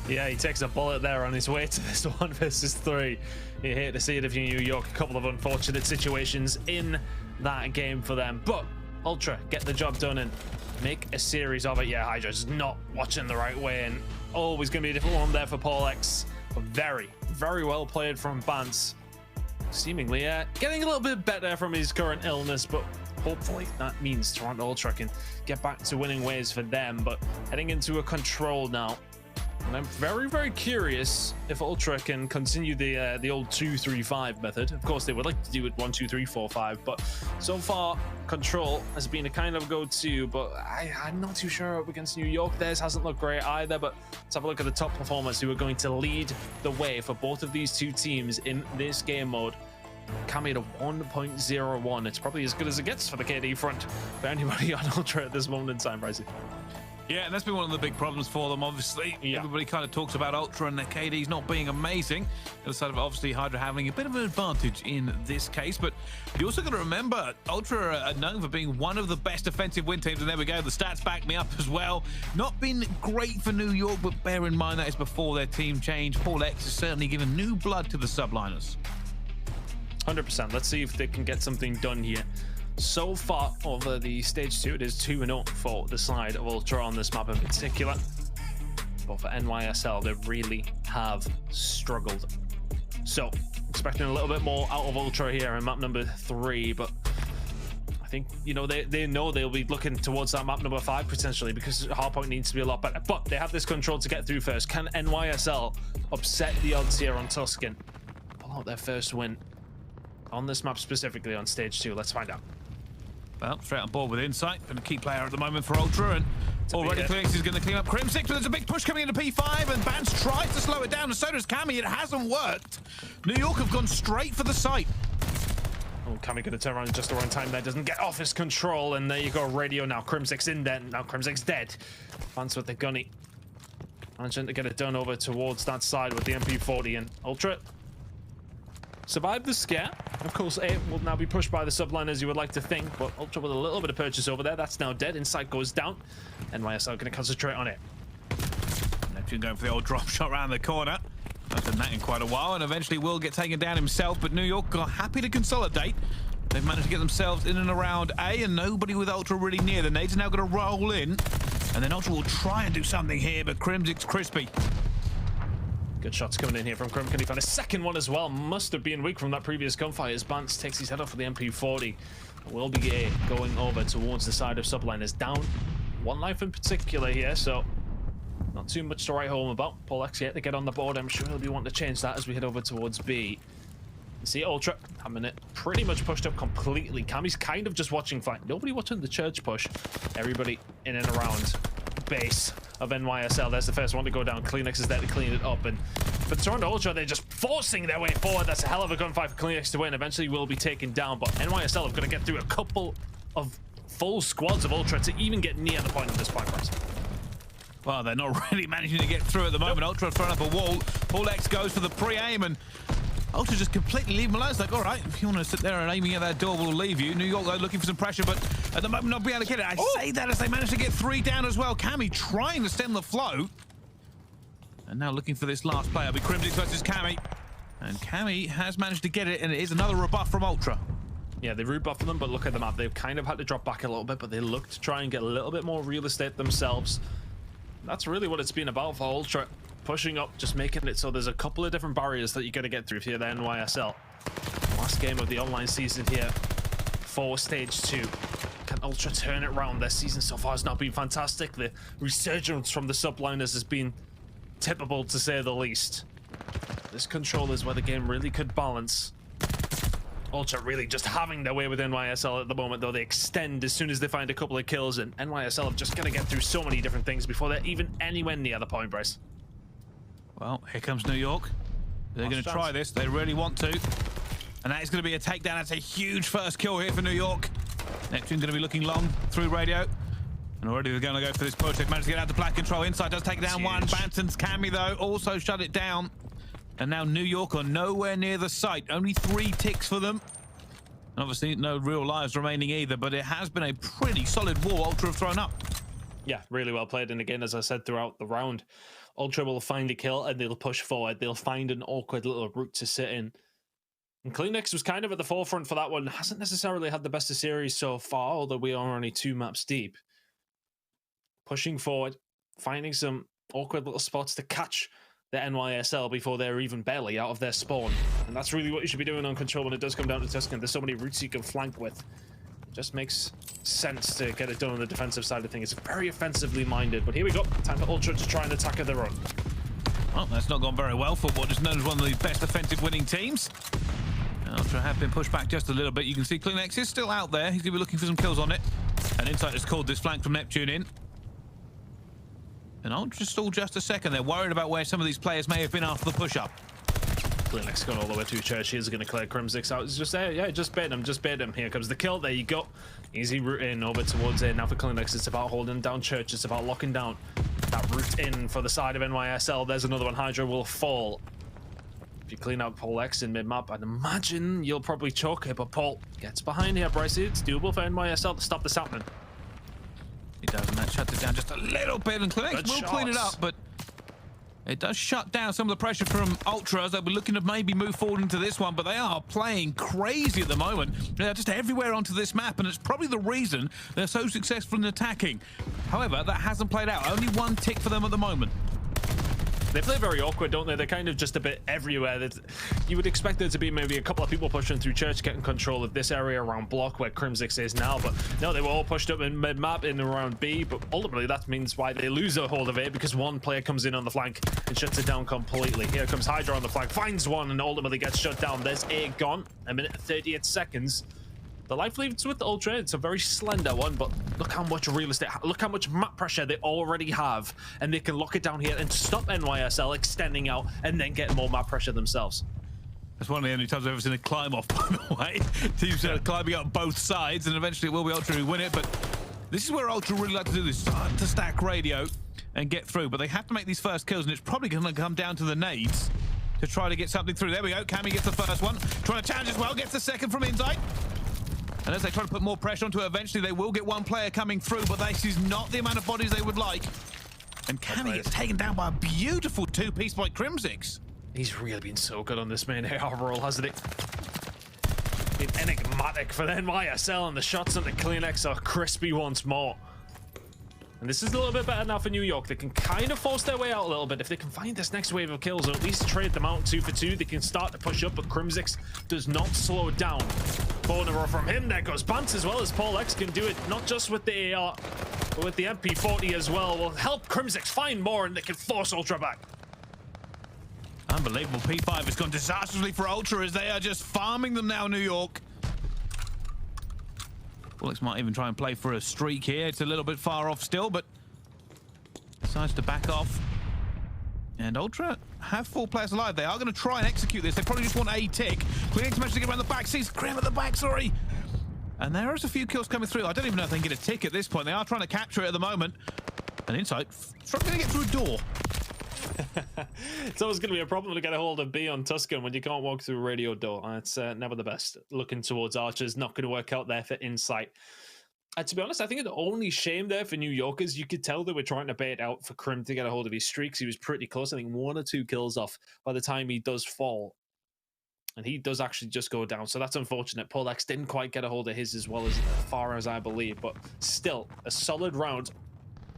Yeah, he takes a bullet there on his way to this 1 versus 3. You hate to see it if you're New York. A couple of unfortunate situations in that game for them. But Ultra get the job done and make a series of it. Yeah, HyDra's not watching the right way, and always going to be a different one there for Paul X. But very, very well played from Bance. Seemingly getting a little bit better from his current illness, but hopefully that means Toronto Ultra can get back to winning ways for them. But heading into a control now. And I'm very, very curious if Ultra can continue the old 2-3-5 method. Of course, they would like to do it 1-2-3-4-5, but so far, control has been a kind of go-to, but I'm not too sure up against New York. Theirs hasn't looked great either, but let's have a look at the top performers who are going to lead the way for both of these two teams in this game mode. Cammy at a 1.01. It's probably as good as it gets for the KD front for anybody on Ultra at this moment in time, Brycey. Yeah, and that's been one of the big problems for them, obviously. Yeah. Everybody kind of talks about Ultra and their KDs not being amazing. Outside of obviously HyDra having a bit of an advantage in this case, but you also got to remember, Ultra are known for being one of the best offensive win teams, and there we go, the stats back me up as well. Not been great for New York, but bear in mind that is before their team change. Paul X has certainly given new blood to the Subliners. 100%. Let's see if they can get something done here. So far over the stage 2, it is 2-0 for the side of Ultra on this map in particular. But for NYSL, they really have struggled. So expecting a little bit more out of Ultra here in map number 3, but I think, you know, they know they'll be looking towards that map number 5 potentially, because hardpoint needs to be a lot better. But they have this control to get through first. Can NYSL upset the odds here on Tuscan? Pull out their first win on this map specifically on stage 2. Let's find out. Well, straight on board with Insight. Been a key player at the moment for Ultra, and already CleanX is going to clean up Crimsix, but there's a big push coming into P5, and Bance tries to slow it down, and so does Cammy. It hasn't worked. New York have gone straight for the site. Oh, Cammy going to turn around just the wrong time there. Doesn't get off his control, and there you go, radio now. Crimsix in there. Now Crimsix dead. Bance with the gunny. Managing to get it done over towards that side with the MP40, and Ultra survived the scare. Of course, A will now be pushed by the Subliners, you would like to think, but Ultra with a little bit of purchase over there. That's now dead. Insight goes down. NYSL going to concentrate on it. Neptune going for the old drop shot around the corner. Hasn't done that in quite a while, and eventually will get taken down himself, but New York are happy to consolidate. They've managed to get themselves in and around A, and nobody with Ultra really near. The nades are now going to roll in, and then Ultra will try and do something here, but Crimsix crispy. Good shots coming in here from Crim. Can he find a second one as well? Must have been weak from that previous gunfire as Bance takes his head off with the MP40. Will be going over towards the side of Subliners. Down 1 life in particular here, so not too much to write home about. Paul X yet to get on the board. I'm sure he'll be wanting to change that as we head over towards B. You see Ultra having it pretty much pushed up completely. Cammy's kind of just watching fight. Nobody watching the church push. Everybody in and around base of NYSL. There's the first one to go down. CleanX is there to clean it up, and for Toronto Ultra, they're just forcing their way forward. That's a hell of a gunfight for CleanX to win. Eventually will be taken down, but NYSL have got to get through a couple of full squads of Ultra to even get near the point of this point price. Well, they're not really managing to get through at the moment. Ultra throwing up a wall. Paul X goes for the pre-aim, and Ultra just completely leave him alone. It's like, all right, if you want to sit there and aiming at that door, we'll leave you. New York though looking for some pressure, but at the moment not being able to get it. I say that as they manage to get 3 down as well. Cammy trying to stem the flow. And now looking for this last player. It'll be Crimsix versus Cammy. And Cammy has managed to get it, and it is another rebuff from Ultra. Yeah, they rebuffed them, but look at the map. They've kind of had to drop back a little bit, but they look to try and get a little bit more real estate themselves. That's really what it's been about for Ultra. Pushing up, just making it so there's a couple of different barriers that you're going to get through if you're the NYSL. Last game of the online season here for stage 2. Can Ultra turn it around? Their season so far has not been fantastic. The resurgence from the Subliners has been tippable, to say the least. This control is where the game really could balance. Ultra really just having their way with NYSL at the moment, though. They extend as soon as they find a couple of kills, and NYSL have just got to get through so many different things before they're even anywhere near the point price. Well, here comes New York. They're going to try this. They really want to. And that is going to be a takedown. That's a huge first kill here for New York. Neptune going to be looking long through radio. And And already they're going to go for this push. They've managed to get out to black control. Inside does take down one. Banson's Cammy, though, also shut it down. And now New York are nowhere near the site. Only 3 ticks for them. And obviously, no real lives remaining either, but it has been a pretty solid wall Ultra have thrown up. Yeah, really well played. And again, as I said throughout the round, Ultra will find a kill and they'll push forward. They'll find an awkward little route to sit in. And CleanX was kind of at the forefront for that one. Hasn't necessarily had the best of series so far, although we are only 2 maps deep. Pushing forward, finding some awkward little spots to catch the NYSL before they're even barely out of their spawn. And that's really what you should be doing on Control when it does come down to Tuscan. There's so many routes you can flank with. It just makes sense to get it done on the defensive side of things. It's very offensively minded, but here we go. Time for Ultra to try and attack of their own. Well, that's not gone very well for what is known as one of the best offensive winning teams. Ultra have been pushed back just a little bit. You can see CleanX is still out there. He's going to be looking for some kills on it. And Insight has called this flank from Neptune in. And Ultra stalled just a second. They're worried about where some of these players may have been after the push-up. CleanX gone all the way to church. He's going to clear Crimsix out. It's just there. Yeah, just bait him. Just bait him. Here comes the kill. There you go. Easy route in over towards it. Now for CleanX, it's about holding down church. It's about locking down that route in for the side of NYSL. There's another one. HyDra will fall. If you clean out Paul X in mid-map, I'd imagine you'll probably choke it, but Paul gets behind here, Bryce. It's doable for NYSL to stop this happening. He does, and that shuts it down just a little bit, and CleanX will clean it up, but it does shut down some of the pressure from Ultra as they'll be looking to maybe move forward into this one, but they are playing crazy at the moment. They're just everywhere onto this map, and it's probably the reason they're so successful in attacking. However, that hasn't played out. Only 1 tick for them at the moment. They play very awkward, don't they? They're kind of just a bit everywhere. You would expect there to be maybe a couple of people pushing through church, getting control of this area around block where Crimsix is now, but no, they were all pushed up in mid-map in around B, but ultimately that means why they lose a hold of it, because one player comes in on the flank and shuts it down completely. Here comes HyDra on the flank, finds one, and ultimately gets shut down. There's A gone, 1 minute and 38 seconds. The life leads with the Ultra, it's a very slender one, but look how much real estate, look how much map pressure they already have, and they can lock it down here and stop NYSL extending out and then get more map pressure themselves. That's one of the only times I've ever seen a climb off, by the way. Teams climbing up both sides, and eventually it will be Ultra who win it, but this is where Ultra really like to do this, start to stack radio and get through, but they have to make these first kills, and it's probably going to come down to the nades to try to get something through. There we go, Cammy gets the first one, trying to challenge as well, gets the second from Insight. And as they try to put more pressure onto it, eventually they will get 1 player coming through, but this is not the amount of bodies they would like. And Cammy gets taken down by a beautiful 2-piece by Crimsix. He's really been so good on this main AR roll, hasn't he? Been enigmatic for the NYSL, and the shots on the CleanX are crispy once more. And this is a little bit better now for New York. They can kind of force their way out a little bit. If they can find this next wave of kills, or at least trade them out 2 for 2, they can start to push up, but Crimsix does not slow down. 4 in a row from him. There goes Bance as well, as Paul X can do it, not just with the AR, but with the MP40 as well. Will help Crimsix find more, and they can force Ultra back. Unbelievable. P5 has gone disastrously for Ultra as they are just farming them now, New York. Bullets might even try and play for a streak here. It's a little bit far off still, but decides to back off. And Ultra have 4 players alive. They are going to try and execute this. They probably just want a tick. CleanX managed to get around the back. Sees Grim at the back, sorry. And there is a few kills coming through. I don't even know if they can get a tick at this point. They are trying to capture it at the moment. And Insight struggling to get through a door. It's always going to be a problem to get a hold of B on Tuscan when you can't walk through a radio door. It's never the best. Looking towards Archer's not going to work out there for Insight. To be honest, I think the only shame there for New Yorkers, you could tell they were trying to bait out for Crim to get a hold of his streaks. He was pretty close. I think 1 or 2 kills off by the time he does fall. And he does actually just go down. So that's unfortunate. Paul X didn't quite get a hold of his as well, as far as I believe. But still, a solid round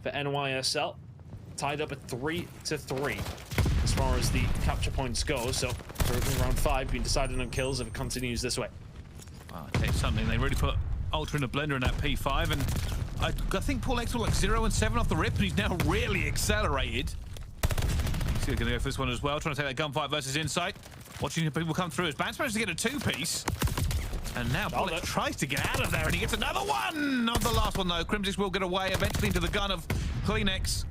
for NYSL. Tied up at 3 to 3 as far as the capture points go. So for round 5 being decided on kills if it continues this way. Wow, it's something. They really put Ultra in a blender in that P5, and I think Paul X was like 0 and 7 off the rip, and he's now really accelerated. So they're going to go for this one as well, trying to take that gunfight versus Insight. Watching people come through as Bance managed to get a 2-piece. And now Paul X tries to get out of there, and he gets another one! Not the last one, though. Crimsix will get away eventually into the gun of CleanX.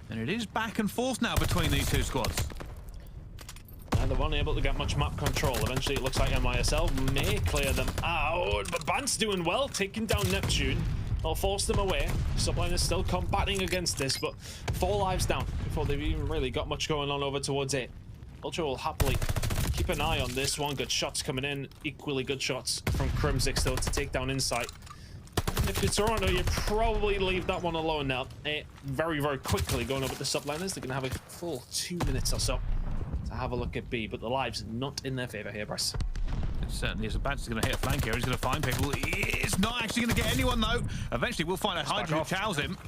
And it is back and forth now between these 2 squads. Neither one able to get much map control. Eventually, it looks like NYSL may clear them out. But Bance doing well, taking down Neptune. I'll force them away. Subliners still combating against this, but 4 lives down before they've even really got much going on over towards A. Ultra will happily keep an eye on this one. Good shots coming in. Equally good shots from Crimsix, though, to take down Insight. If you're Toronto, you probably leave that one alone now. Very, very quickly going over the Subliners. They're going to have a full 2 minutes or so to have a look at B, but the lives not in their favor here, Bryce. It certainly is. Bance is going to hit a flank here. He's going to find people. He's not actually going to get anyone, though. Eventually, we'll find out HyDra who chows him.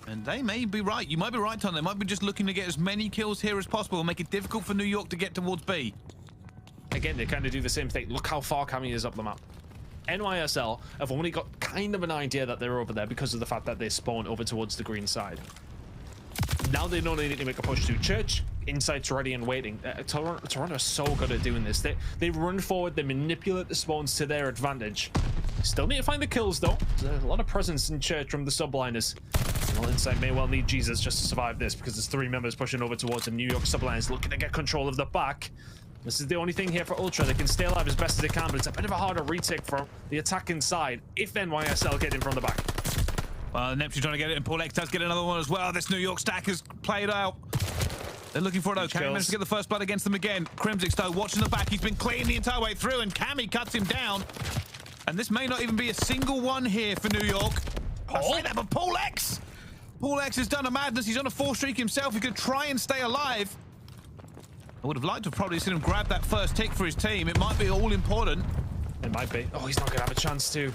And they may be right. You might be right, Tom. They might be just looking to get as many kills here as possible and make it difficult for New York to get towards B. Again, they kind of do the same thing. Look how far Cammy is up the map. NYSL have only got kind of an idea that they're over there because of the fact that they spawn over towards the green side. Now they know they need to make a push to church. Insight's ready and waiting. Toronto are so good at doing this. They run forward, they manipulate the spawns to their advantage. Still need to find the kills, though. There's a lot of presence in church from the Subliners. Well, Insight may well need Jesus just to survive this because there's 3 members pushing over towards the New York Subliners looking to get control of the back. This is the only thing here for Ultra. They can stay alive as best as they can, but it's a bit of a harder retake from the attacking side if NYSL get in from the back. Well, Neptune trying to get it, and CleanX does get another one as well. This New York stack has played out. They're looking for it, though. Cammy managed to get the first blood against them again. Crimsix, though, watching the back. He's been clean the entire way through, and Cammy cuts him down. And this may not even be a single one here for New York. I say that, but CleanX! CleanX has done a madness. He's on a 4 streak himself. He could try and stay alive. I would have liked to have probably seen him grab that first tick for his team. It might be all important. It might be. Oh, he's not going to have a chance to.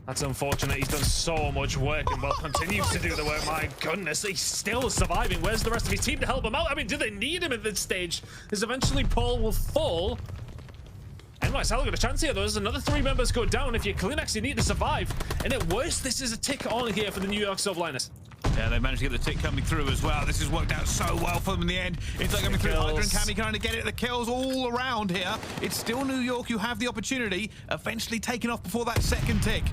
That's unfortunate. He's done so much work and continues to do the work. My goodness, he's still surviving. Where's the rest of his team to help him out? I mean, do they need him at this stage? Because eventually Paul will fall. NYSL got a chance here, though. There's another 3 members go down. If you're CleanX, you need to survive. And at worst, this is a tick on here for the New York Subliners. Yeah, they managed to get the tick coming through as well. This has worked out so well for them in the end. It's like coming through. HyDra and Cammy trying to get it. The kills all around here. It's still New York who have the opportunity, eventually taking off before that second tick.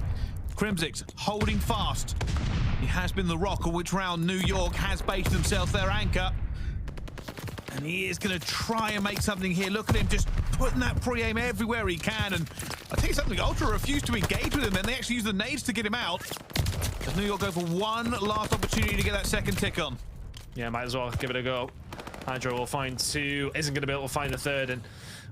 Crimsix holding fast. He has been the rock of which round New York has based themselves their anchor. And he is going to try and make something here. Look at him just putting that pre-aim everywhere he can. And I tell you something, Ultra refused to engage with him, and they actually use the nades to get him out. As New York go for one last opportunity to get that second tick on. Yeah, might as well give it a go. HyDra will find 2, isn't going to be able to find a 3rd, and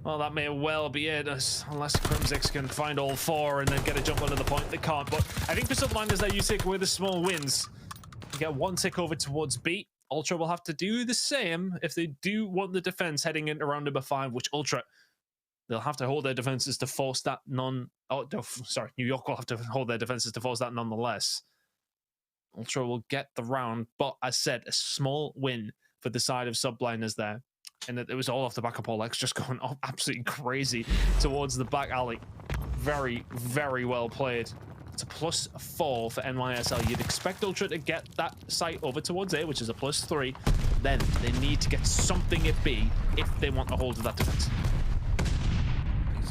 well, that may well be it, unless Crimsix can find all 4 and then get a jump onto the point. They can't, but I think for Subliners that you take away the small wins, you get 1 tick over towards B. Ultra will have to do the same if they do want the defense heading into round number 5, which Ultra, they'll have to hold their defenses to force that New York will have to hold their defenses to force that nonetheless. Ultra will get the round, but as said, a small win for the side of Subliners there. And it was all off the back of CleanX just going absolutely crazy towards the back alley. Very, very well played. It's a +4 for NYSL. You'd expect Ultra to get that site over towards A, which is a +3. Then they need to get something at B if they want to hold to that defense.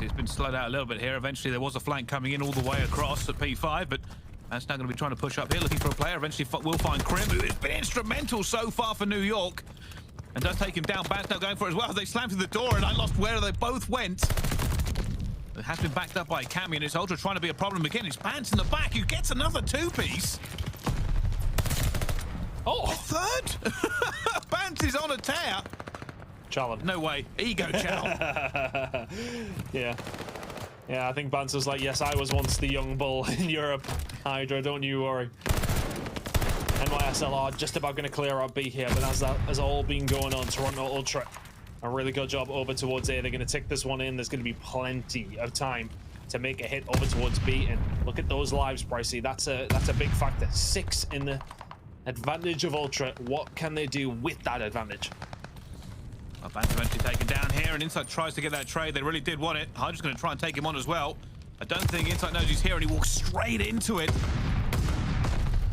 It's been slowed out a little bit here. Eventually, there was a flank coming in all the way across at P5, but that's now going to be trying to push up here, looking for a player. Eventually, we'll find Crim, who has been instrumental so far for New York, and does take him down. Bance now going for it as well. They slammed through the door, and I lost where they both went. It has been backed up by Cammy, and it's Ultra trying to be a problem again. It's Bance in the back, who gets another 2-piece. Oh, a 3rd? Bance is on a tear. Challenge. No way. Ego chow. Yeah. Yeah, I think Bance was like, yes, I was once the young bull in Europe. HyDra, don't you worry. NYSL are just about going to clear out B here, but as that has all been going on, Toronto Ultra, a really good job over towards A. They're going to tick this one in. There's going to be plenty of time to make a hit over towards B. And look at those lives, Pricey. That's a big factor. 6 in the advantage of Ultra. What can they do with that advantage? Well, Bance eventually taken down here, and Insight tries to get that trade. They really did want it. HyDra's going to try and take him on as well. I don't think Insight knows he's here, and he walks straight into it.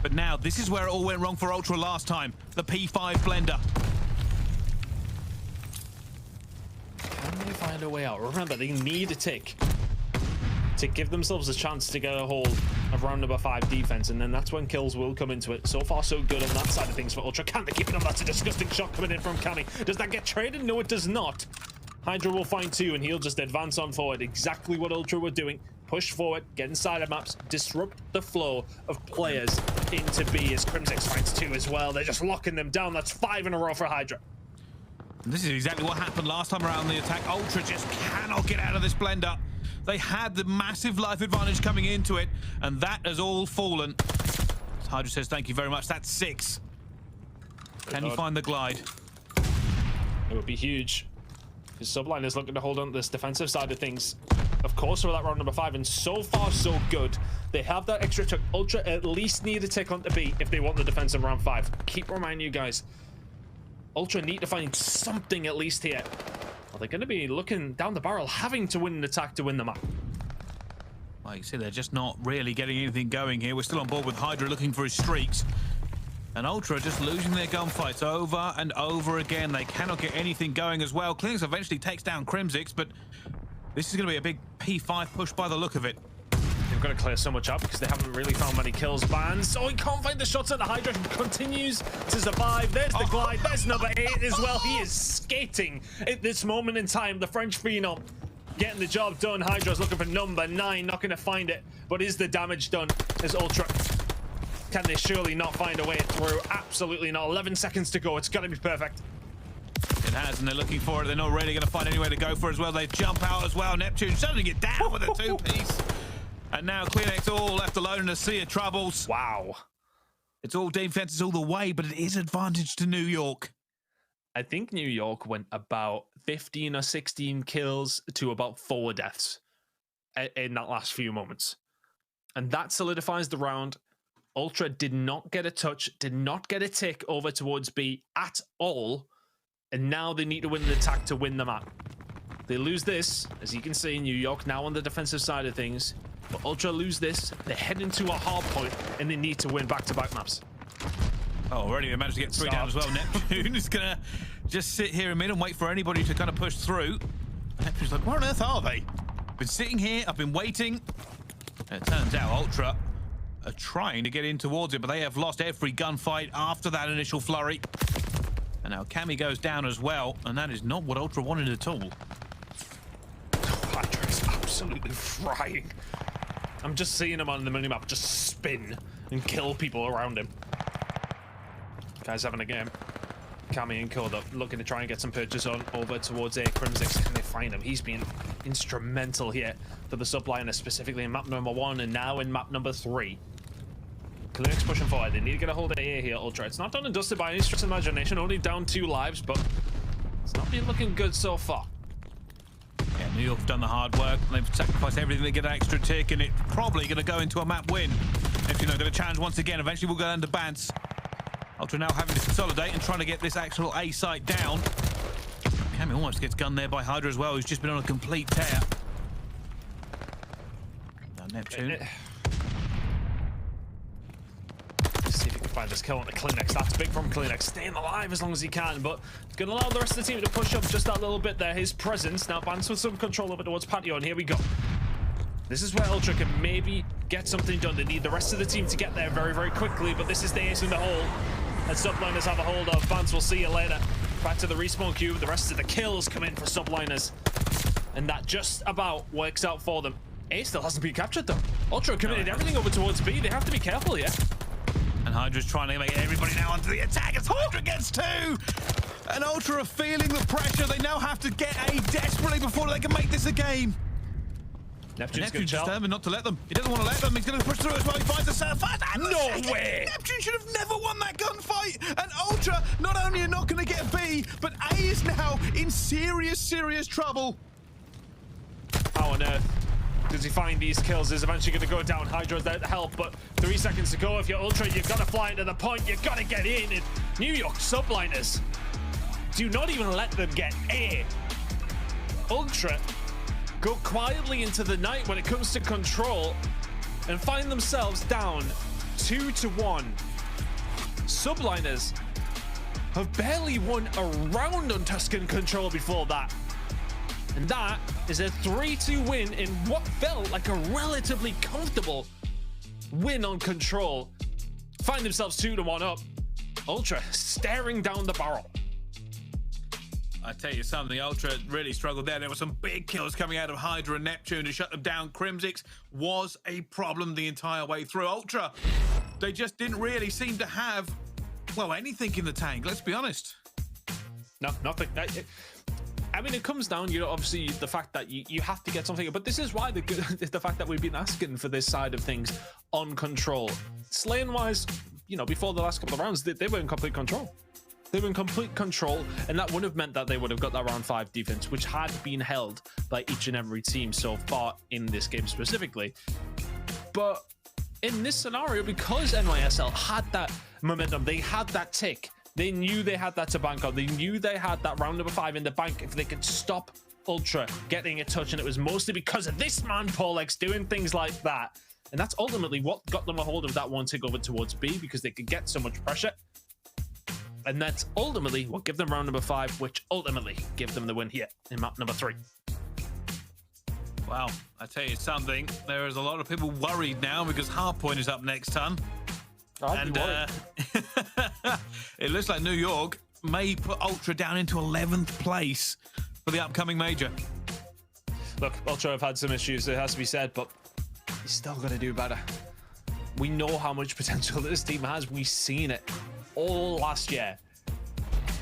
But now, this is where it all went wrong for Ultra last time. The P5 blender. Can they find a way out? Remember, they need a tick to give themselves a chance to get a hold of round number 5 defense, and then that's when kills will come into it. So far, so good on that side of things for Ultra. Can they keep it up? That's a disgusting shot coming in from Cammy. Does that get traded? No, it does not. HyDra will find 2, and he'll just advance on forward. Exactly what Ultra were doing. push forward, get inside of maps, disrupt the flow of players into B as Crimsix finds 2 as well. They're just locking them down. That's 5 in a row for HyDra. This is exactly what happened last time around the attack. Ultra just cannot get out of this blender. They had the massive life advantage coming into it, and that has all fallen. HyDra says, thank you very much. That's 6. Can you find the glide? It would be huge. His Subline is looking to hold on to this defensive side of things. Of course, we're at round number 5, and so far, so good. They have that extra tick. Ultra at least need to take on to B if they want the defense in round 5. Keep reminding you guys, Ultra need to find something at least here. Well, they're going to be looking down the barrel, having to win an attack to win the map. Like you see, they're just not really getting anything going here. We're still on board with HyDra looking for his streaks. And Ultra just losing their gunfights over and over again. They cannot get anything going as well. CleanX eventually takes down Crimsix, but this is going to be a big P5 push by the look of it. They've got to clear so much up because they haven't really found many kills. Bance. Oh, he can't find the shots at the HyDra. Continues to survive. There's the glide. There's number 8 as well. He is skating at this moment in time. The French phenom getting the job done. HyDra's looking for number 9. Not going to find it. But is the damage done as Ultra? Can they surely not find a way through? Absolutely not. 11 seconds to go. It's got to be perfect. It has, and they're looking for it. They're not really going to find anywhere to go for as well. They jump out as well. Neptune starting to get down with a 2-piece. And now CleanX all left alone in a sea of troubles. Wow. It's all defenses all the way, but it is advantage to New York. I think New York went about 15 or 16 kills to about 4 deaths in that last few moments. And that solidifies the round. Ultra did not get a touch, did not get a tick over towards B at all. And now they need to win an attack to win the map. They lose this, as you can see, New York now on the defensive side of things. But Ultra lose this, they head into a hard point, and they need to win back-to-back maps. Oh, already they managed to get 3 down as well. Neptune is going to just sit here in mid and wait for anybody to kind of push through. Neptune's like, where on earth are they? I've been sitting here, I've been waiting. And it turns out Ultra are trying to get in towards it, but they have lost every gunfight after that initial flurry. And now Cammy goes down as well, and that is not what Ultra wanted at all. HyDra is absolutely frying. I'm just seeing him on the minimap just spin and kill people around him. Guy's having a game. Cammy and Coda looking to try and get some purchase on over towards Crimsix. Can they find him? He's been instrumental here for the Subliners, specifically in map number 1 and now in map number 3. CleanX pushing forward. They need to get a hold of A here, Ultra. It's not done and dusted by any stretch of imagination. Only down 2 lives, but it's not been looking good so far. Yeah, New York have done the hard work. They've sacrificed everything to get an extra tick, and it's probably going to go into a map win. If you're not going to challenge once again, eventually we'll go under Bance. Ultra now having to consolidate and trying to get this actual A site down. Cammy almost gets gunned there by HyDra as well, who's just been on a complete tear. Now Neptune. Let's see if he can find this kill on the CleanX. That's big from CleanX. Staying alive as long as he can, but it's going to allow the rest of the team to push up just that little bit there. His presence. Now Bance with some control over towards Patio, and here we go. This is where Ultra can maybe get something done. They need the rest of the team to get there very, very quickly, but this is the ace in the hole. And Subliners have a hold of. Bance, we'll see you later. Back to the respawn cube. The rest of the kills come in for Subliners. And that just about works out for them. A still hasn't been captured, though. Ultra committed everything over towards B. They have to be careful here. And HyDra's trying to make everybody now onto the attack as HyDra gets 2! And Ultra are feeling the pressure. They now have to get A desperately before they can make this a game. Neptune's Neptune's determined not to let them. He doesn't want to let them. He's going to push through as well. He finds the surface. No way! Neptune should have never won that gunfight. And Ultra not only are not going to get B, but A is now in serious, serious trouble. How on earth does he find these kills? Is eventually going to go down. HyDra's there to help, but 3 seconds to go. If you're Ultra, you've got to fly into the point. You've got to get in. And New York Subliners do not even let them get A. Ultra go quietly into the night when it comes to control and find themselves down 2-1. Subliners have barely won a round on Tuscan control before that. And that is a 3-2 win in what felt like a relatively comfortable win on control. Find themselves 2-1 up. Ultra staring down the barrel. I tell you something, Ultra really struggled there. There were some big kills coming out of HyDra and Neptune to shut them down. Crimsix was a problem the entire way through. Ultra, they just didn't really seem to have, well, anything in the tank, let's be honest. No, nothing. I mean, it comes down, you know, obviously the fact that you have to get something, but this is why the fact that we've been asking for this side of things on control. Slaying wise, you know, before the last couple of rounds, they were in complete control. They were in complete control, and that would have meant that they would have got that round 5 defense, which had been held by each and every team so far in this game specifically. But in this scenario, because NYSL had that momentum, they had that tick, they knew they had that to bank on, they knew they had that round number 5 in the bank if they could stop Ultra getting a touch, and it was mostly because of this man, PoleX, doing things like that. And that's ultimately what got them a hold of that one tick over towards B, because they could get so much pressure. And that's ultimately what gave them round number 5, which ultimately gave them the win here in map number 3. Wow, I tell you something, there is a lot of people worried now because Hardpoint is up next, ton. And it looks like New York may put Ultra down into 11th place for the upcoming major. Look, Ultra have had some issues, it has to be said, but he's still got to do better. We know how much potential this team has. We've seen it all last year.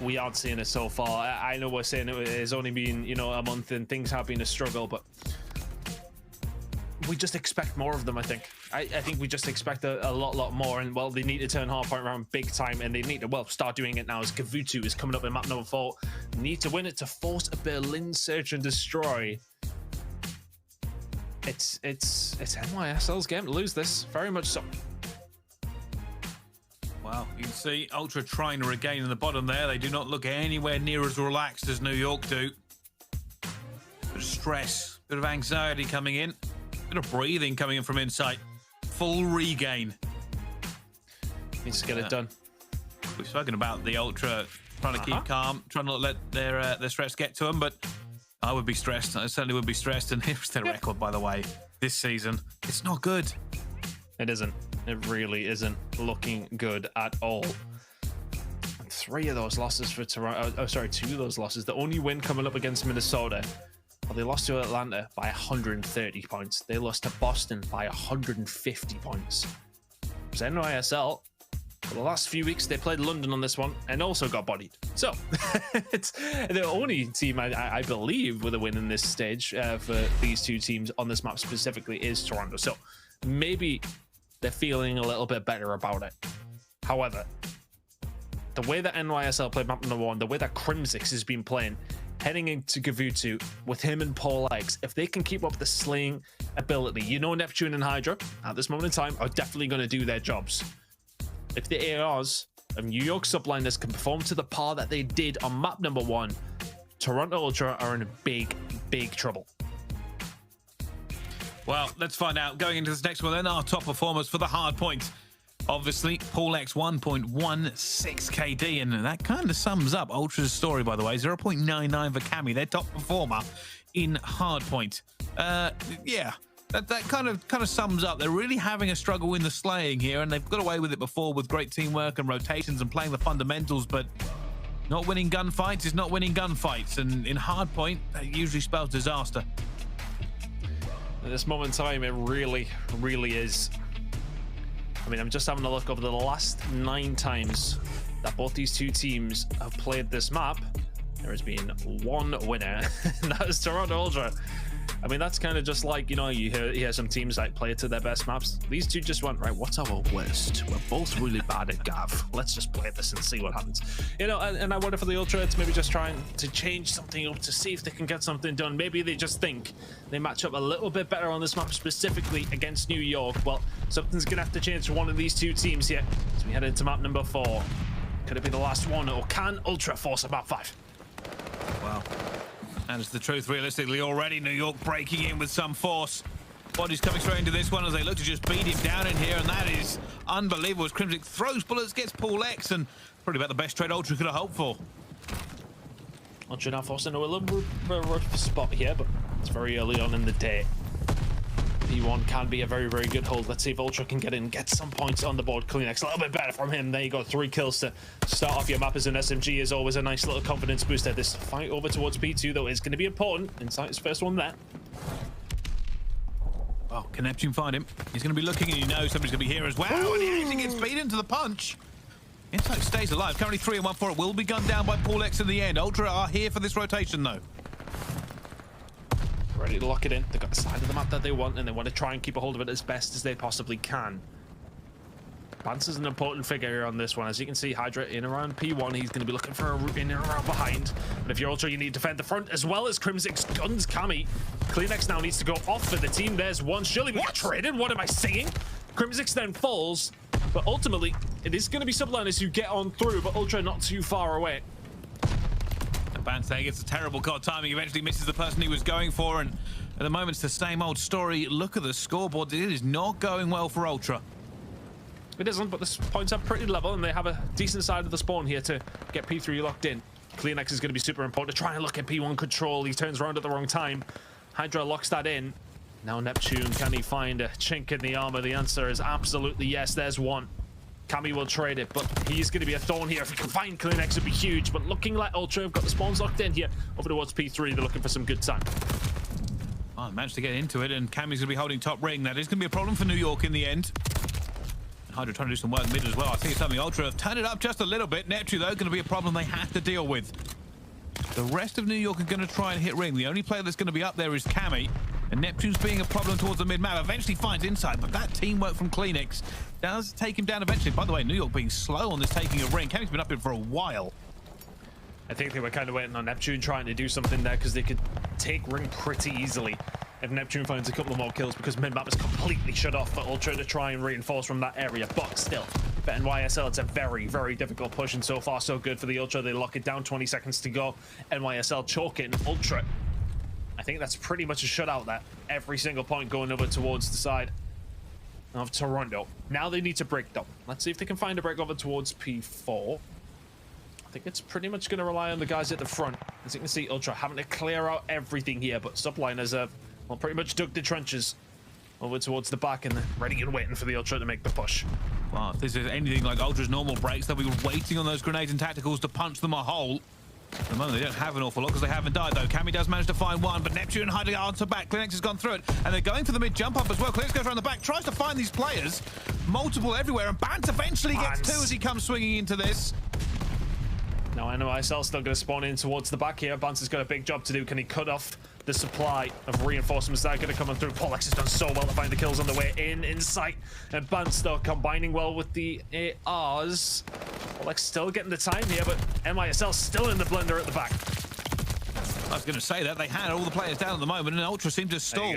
We aren't seeing it so far. I know we're saying it has only been, you know, a month and things have been a struggle, but we just expect more of them, I think. I think we just expect a lot more, and, well, they need to turn Hardpoint around big time, and they need to, well, start doing it now as GvU2 is coming up in map number 4. Need to win it to force a Berlin search and destroy. It's NYSL's game to lose this, very much so. Wow, you can see Ultra trying to regain in the bottom there. They do not look anywhere near as relaxed as New York do. Bit of stress, bit of anxiety coming in, bit of breathing coming in from inside. Full regain. Needs to get it done. We've spoken about the Ultra trying to keep calm, trying not to let their stress get to them, but I would be stressed. I certainly would be stressed, and here's their record, by the way, this season. It's not good. It isn't. It really isn't looking good at all. And 3 of those losses for Toronto. Oh, sorry, 2 of those losses. The only win coming up against Minnesota. Well, they lost to Atlanta by 130 points. They lost to Boston by 150 points. Because NYSL, for the last few weeks, they played London on this one and also got bodied. So, it's the only team, I believe, with a win in this stage for these 2 teams on this map specifically is Toronto. So, maybe they're feeling a little bit better about it. However, the way that NYSL played map number 1, the way that Crimsix has been playing, heading into GvU2 with him and PoleX, if they can keep up the slaying ability, you know, Neptune and HyDra at this moment in time are definitely going to do their jobs. If the ARs of New York Subliners can perform to the par that they did on map number 1, Toronto Ultra are in big trouble. Well, let's find out. Going into this next one, then, our top performers for the hard point. Obviously, PoleX 1.16 KD, and that kind of sums up Ultra's story, by the way. 0.99 for Cammy, their top performer in hard point. Yeah, that kind of sums up. They're really having a struggle in the slaying here, and they've got away with it before with great teamwork and rotations and playing the fundamentals, but not winning gunfights is not winning gunfights, and in hard point, that usually spells disaster. At this moment in time, it really is. I mean, I'm just having a look over the last 9 times that both these 2 teams have played this map. There has been 1 winner, and that is Toronto Ultra. I mean, that's kind of just like, you know, you hear some teams like play to their best maps. These 2 just went, right, what's our worst? We're both really bad at Gav. Let's just play this and see what happens. You know, and I wonder for the Ultra, it's maybe just trying to change something up to see if they can get something done. Maybe they just think they match up a little bit better on this map, specifically against New York. Well, something's going to have to change for one of these 2 teams here as we head into map number 4. Could it be the last one, or can Ultra force a map 5? Wow. And it's the truth, realistically, already. New York breaking in with some force. Bodies coming straight into this one as they look to just beat him down in here, and that is unbelievable as Crimsix throws bullets, gets PoleX, and probably about the best trade Ultra could have hoped for. Ultra now forced into a little bit of a rough spot here, but it's very early on in the day. P1 can be a very, very good hold. Let's see if Ultra can get in, get some points on the board. CleanX a little bit better from him. There you go, 3 kills to start off your map as an SMG is always a nice little confidence booster. This fight over towards P2 though is going to be important. Insight is first one there. Oh, can Neptune find him? He's going to be looking and you know somebody's going to be here as well. And he actually gets beaten to the punch. Insight stays alive. Currently 3 and 1 for it. Will be gunned down by CleanX in the end. Ultra are here for this rotation though. Ready to lock it in. They've got the side of the map that they want, and they want to try and keep a hold of it as best as they possibly can. Bance is an important figure here on this one. As you can see, HyDra in around P1. He's going to be looking for a route in and around behind. But if you're Ultra, you need to defend the front as well as Crimsix guns Cammy. CleanX now needs to go off for the team. There's one. Surely we get traded. What am I saying? Crimsix then falls. But ultimately, it is going to be Subliners who get on through, but Ultra not too far away. Bance gets a terrible card timing, eventually misses the person he was going for, and at the moment it's the same old story. Look at the scoreboard. It is not going well for Ultra. It isn't, but the points are pretty level, and they have a decent side of the spawn here to get P3 locked in. CleanX is going to be super important to try and look at P1 control. He turns around at the wrong time. HyDra locks that in. Now Neptune, can he find a chink in the armor? The answer is absolutely yes. There's one. Cammy will trade it, but he's going to be a thorn here. If he can find CleanX, it'd be huge. But looking like Ultra have got the spawns locked in here. Over towards P3, they're looking for some good time. Oh, managed to get into it, and Cammy's going to be holding top ring. That is going to be a problem for New York in the end. HyDra trying to do some work mid as well. I think it's something Ultra have turned it up just a little bit. Neptune, though, going to be a problem they have to deal with. The rest of New York are going to try and hit ring. The only player that's going to be up there is Cammy. And Neptune's being a problem towards the mid-map. Eventually finds inside, but that teamwork from CleanX does take him down eventually. By the way, New York being slow on this taking of ring. Cammy's been up in for a while. I think they were kind of waiting on Neptune trying to do something there because they could take ring pretty easily if Neptune finds a couple more kills because mid-map is completely shut off for Ultra to try and reinforce from that area. But still, for NYSL, it's a very, very difficult push, and so far so good for the Ultra. They lock it down, 20 seconds to go. NYSL choking Ultra. I think that's pretty much a shutout there. Every single point going over towards the side of Toronto. Now they need to break them. Let's see if they can find a break over towards P4. I think it's pretty much going to rely on the guys at the front. As you can see, Ultra having to clear out everything here, but Subliners have well, pretty much dug the trenches over towards the back, and they're ready and waiting for the Ultra to make the push. Well, if this is anything like Ultra's normal breaks, they'll be waiting on those grenades and tacticals to punch them a hole. At the moment, they don't have an awful lot because they haven't died, though. Cammy does manage to find one, but Neptune and HyDra answer back. CleanX has gone through it, and they're going for the mid-jump up as well. CleanX goes around the back, tries to find these players. Multiple everywhere, and Bance eventually gets two as he comes swinging into this. Now NYSL still going to spawn in towards the back here. Bance has got a big job to do. Can he cut off the supply of reinforcements that are going to come through? CleanX has done so well to find the kills on the way in sight. And Bance though combining well with the ARs. CleanX still getting the time here, but NYSL still in the blender at the back. I was going to say that. They had all the players down at the moment, and Ultra seemed to stall.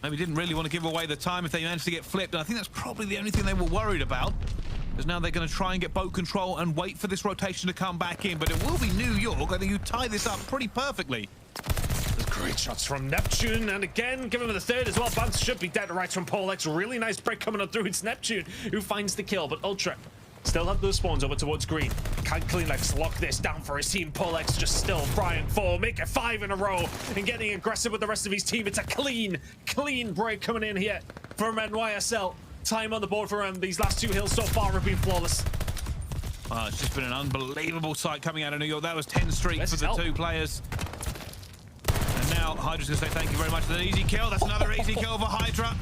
Maybe didn't really want to give away the time if they managed to get flipped. And I think that's probably the only thing they were worried about. Because now they're going to try and get boat control and wait for this rotation to come back in. But it will be New York. I think you tie this up pretty perfectly. There's great shots from Neptune, and again, give him the third as well. Bance should be dead right from CleanX. Really nice break coming on through. It's Neptune who finds the kill, but Ultra still have those spawns over towards green. Can CleanX lock this down for his team? CleanX just still trying for make it 5 in a row and getting aggressive with the rest of his team. It's a clean break coming in here from NYSL. Time on the board for him. These last 2 hills so far have been flawless. Well, it's just been an unbelievable sight coming out of New York. That was 10 streaks for the 2 players. And now HyDra's going to say thank you very much for that easy kill. That's another easy kill for HyDra.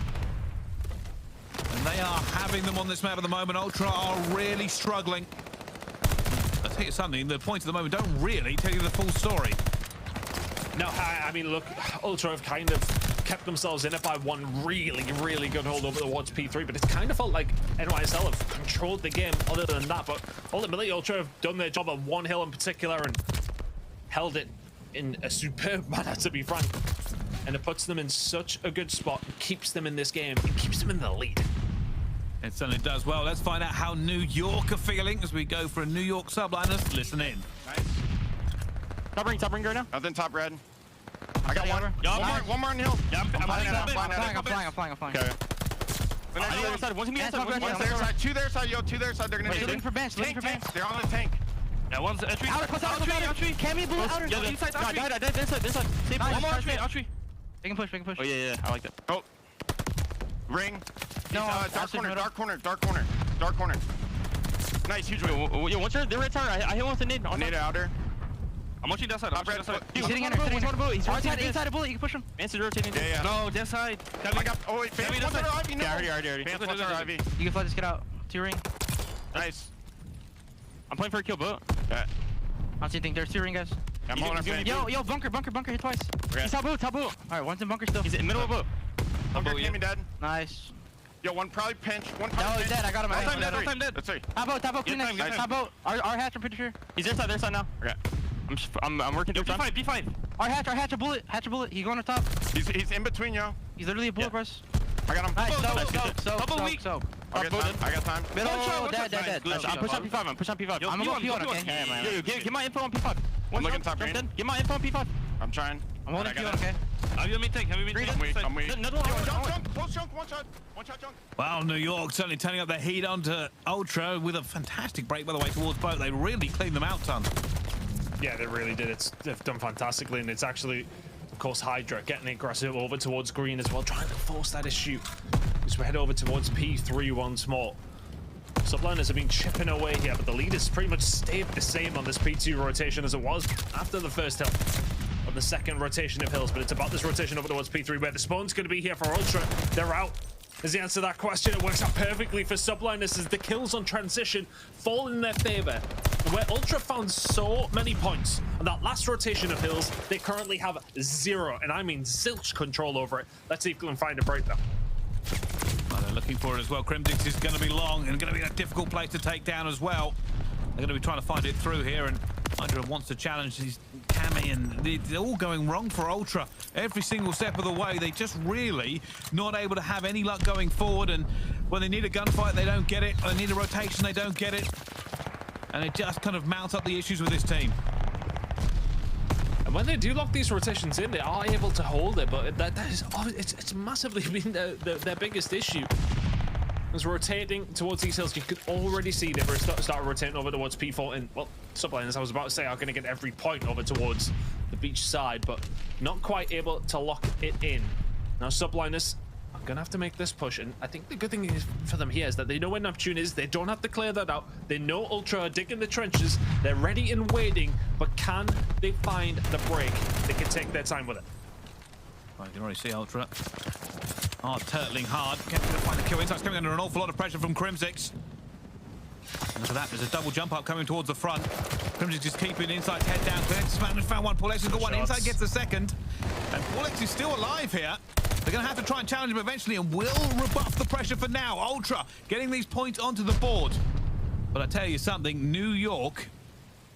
And they are having them on this map at the moment. Ultra are really struggling. I'll tell you something, the points at the moment don't really tell you the full story. No, I mean, look, Ultra have kind of kept themselves in it by one really good hold over towards P3, but it's kind of felt like NYSL have controlled the game other than that, but ultimately Ultra have done their job at one hill in particular and held it in a superb manner, to be frank. And it puts them in such a good spot, keeps them in this game, and keeps them in the lead. It certainly does. Well, let's find out how New York are feeling as we go for a New York Subliners. Listen in. Nice. Top ring right now. Nothing top red. I got one. One more on the hill. Yeah, I'm flying. Okay. The next side. One's me inside. One's their side. 2 their side, yo. 2 their side. They're gonna looking for Bance. Tank. They're on the tank. Yeah, one's entry. Outer. Cammy blue outer. Inside. This side. One more entry. They can push. Oh yeah. I like that. Oh. Ring. No, Dark corner, dark corner, dark corner, dark corner. Nice, huge ring. Yo, what's your red tower? I hit one with the nade. Nade outer. I'm watching that side. I'm watching that side. He's hitting hitting enter. He's rotating inside a bullet. You can push him. Vance is rotating. Yeah. No, that side. I got. Oh wait, Vance wants our Ivy. No. Yeah, already. Vance wants our Ivy. You can fly this kid out. Two ring. Nice. I'm playing for a kill, boat. Yeah. I don't see anything. There's two ring, guys. I'm holding our Fanny. Yo, bunker, hit twice. He's top boat. All right, one's in bunker still. He's in middle of boat. Bunker came in dead. Nice. Yo, one probably pinch. One No, probably he's dead. I got him. All time dead. That's right. Top boat, CleanX. Top boat. Our hatch, I'm pretty sure. He's their side now. Okay. I'm working through time. B5. Our hatch a bullet. He's going on top. He's in between, yo. He's literally a bullet press. I got him. Nice, so. I got time. Middle, dead. I'm pushing on P5. I'm gonna go P1, okay? Yo, get my info on P5. I'm looking top green. Get my info on P5. I'm trying. I'm holding P1, okay? Have you tank? I'm weak. Another one. Junk. Close junk. One shot junk. Well, New York certainly turning up the heat onto Ultra with a fantastic break, by the way, towards boat. They really cleaned them out, ton. Yeah, they really did. They've done fantastically, and it's actually, of course, HyDra getting aggressive over towards green as well, trying to force that issue. As we head over towards P3 once more. Subliners have been chipping away here, but the lead has pretty much stayed the same on this P2 rotation as it was after the first hill of the second rotation of hills. But it's about this rotation over towards P3 where the spawn's going to be here for Ultra. They're out. As the answer to that question, it works out perfectly for Subliners as the kills on transition fall in their favor. Where Ultra found so many points on that last rotation of hills, they currently have 0, and I mean zilch control over it. Let's see if we can find a break though. Well, they're looking for it as well. Crimsix is going to be long and going to be a difficult place to take down as well. They're going to be trying to find it through here, and HyDra wants to challenge these Cammy, and they're all going wrong for Ultra. Every single step of the way, they just really not able to have any luck going forward, and when they need a gunfight, they don't get it. When they need a rotation, they don't get it. And it just kind of mounts up the issues with this team. And when they do lock these rotations in, they are able to hold it, but it's massively been their biggest issue. As rotating towards these hills, you could already see they were start rotating over towards P4, and well, Subliners, I was about to say, are going to get every point over towards the beach side, but not quite able to lock it in. Now Subliners are going to have to make this push, and I think the good thing is for them here is that they know where Neptune is. They don't have to clear that out. They know Ultra are digging the trenches. They're ready and waiting, but can they find the break? They can take their time with it. Well, you can already see Ultra turtling hard. Can't find the kill. Insight's coming under an awful lot of pressure from Crimsix. Look at that, there's a double jump up coming towards the front. Crimsix is keeping Insight's head down. CleanX found one. PaulX has got one. Insight gets the second. And PaulX is still alive here. They're going to have to try and challenge him eventually, and will rebuff the pressure for now. Ultra getting these points onto the board. But I tell you something, New York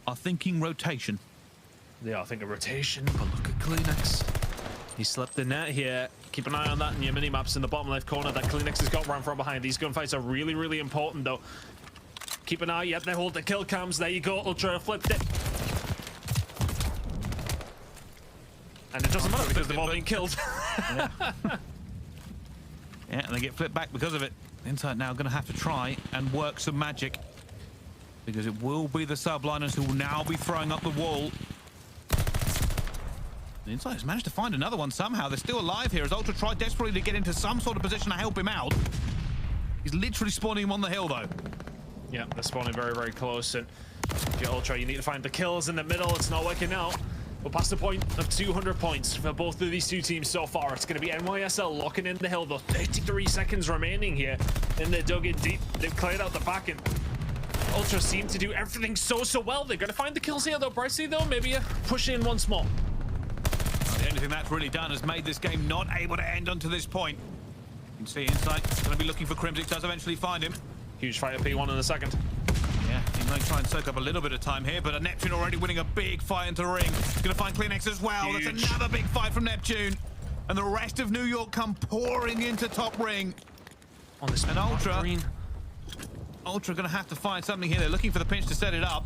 are thinking rotation. They are thinking rotation, but look at CleanX. He slipped the net here. Keep an eye on that in your mini-maps in the bottom left corner that CleanX has got run from behind. These gunfights are really, really important, though. Keep an eye. Yep, they hold the kill cams. There you go. Ultra flipped it. And it doesn't matter because they've all been killed. Yeah. Yeah, and they get flipped back because of it. Insight now going to have to try and work some magic, because it will be the Subliners who will now be throwing up the wall. The Insight has managed to find another one somehow. They're still alive here as Ultra tried desperately to get into some sort of position to help him out. He's literally spawning him on the hill, though. Yeah, they're spawning very, very close. And if you're Ultra, you need to find the kills in the middle. It's not working out. We're past the point of 200 points for both of these two teams so far. It's going to be NYSL locking in the hill, though. 33 seconds remaining here. And they're dug in deep. They've cleared out the back, and Ultra seem to do everything so well. They're going to find the kills here, though. Bricey, though, maybe push in once more. The only thing that's really done has made this game not able to end onto this point. You can see Insight going to be looking for Crimsix, does eventually find him. Huge fight at P1 in a second. Yeah, he may try and soak up a little bit of time here, but a Neptune already winning a big fight into ring. He's going to find CleanX as well. Huge. That's another big fight from Neptune. And the rest of New York come pouring into top ring. On this and Ultra going to have to find something here. They're looking for the pinch to set it up,